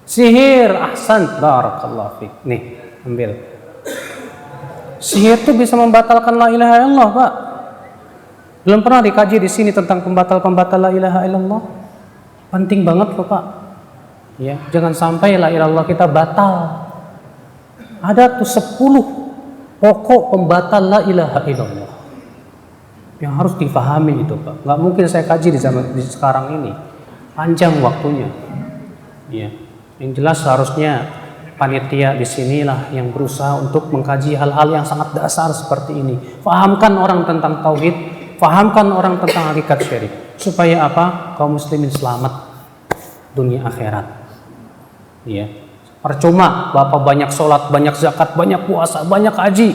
Sihir, ahsan, barakallahu fiik. Nih, ambil. Sihir itu bisa membatalkan la ilaha illallah, Pak. Belum pernah dikaji di sini tentang pembatal la ilaha illallah. Penting banget loh Pak. Ya, jangan sampai la ilaha illallah kita batal. Ada tuh 10 pokok pembatal la ilaha illallah yang harus difahami itu Pak. Nggak mungkin saya kaji di sekarang ini. Panjang waktunya. Ya. Yang jelas harusnya panitia di sinilah yang berusaha untuk mengkaji hal-hal yang sangat dasar seperti ini. Fahamkan orang tentang tauhid, fahamkan orang tentang hakikat syirik. Supaya apa? Kaum muslimin selamat dunia akhirat. Ya. Percuma Bapak banyak sholat, banyak zakat, banyak puasa, banyak haji,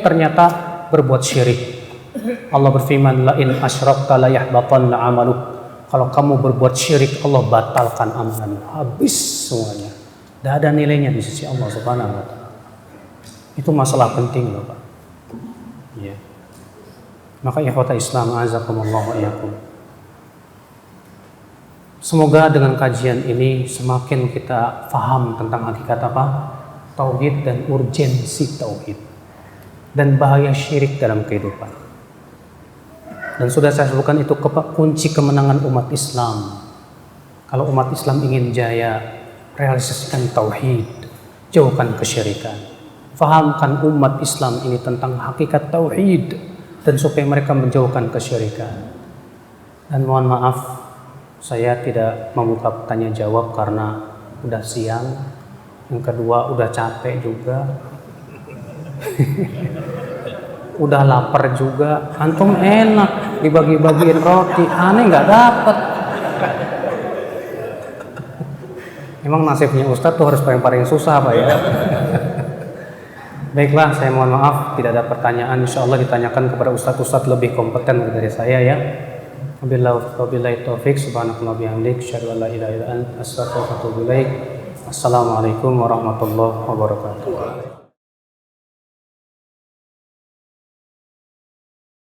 ternyata berbuat syirik. Allah berfirman, la in asyrakta la yahbatanna 'amaluk. Kalau kamu berbuat syirik, Allah batalkan amalanmu. Habis semuanya. Tidak ada nilainya di sisi Allah Subhanahu wa taala. Itu masalah penting loh, Pak. Ya. Maka ikhwata Islam, azakumullah wa iyyakum. Semoga dengan kajian ini semakin kita faham tentang hakikat apa? Tauhid dan urgensi tauhid. Dan bahaya syirik dalam kehidupan. Dan sudah saya sebutkan itu kunci kemenangan umat Islam. Kalau umat Islam ingin jaya, realisasikan tauhid, jauhkan kesyirikan. Fahamkan umat Islam ini tentang hakikat tauhid dan supaya mereka menjauhkan kesyirikan. Dan mohon maaf, saya tidak membuka tanya jawab karena udah siang. Yang kedua udah capek juga. Udah lapar juga. Antum enak dibagi-bagiin roti, aneh nggak dapet. Emang nasibnya Ustadz tuh harus paling susah Pak ya. Baiklah, saya mohon maaf tidak ada pertanyaan. Insya Allah ditanyakan kepada Ustadz lebih kompeten dari saya ya. Wabillahi taufiq, subhanallahi bihamdik, asyhadu an la ilaha illa anta, astaghfiruka wa atubu ilaik. Assalamualaikum warahmatullahi wabarakatuh.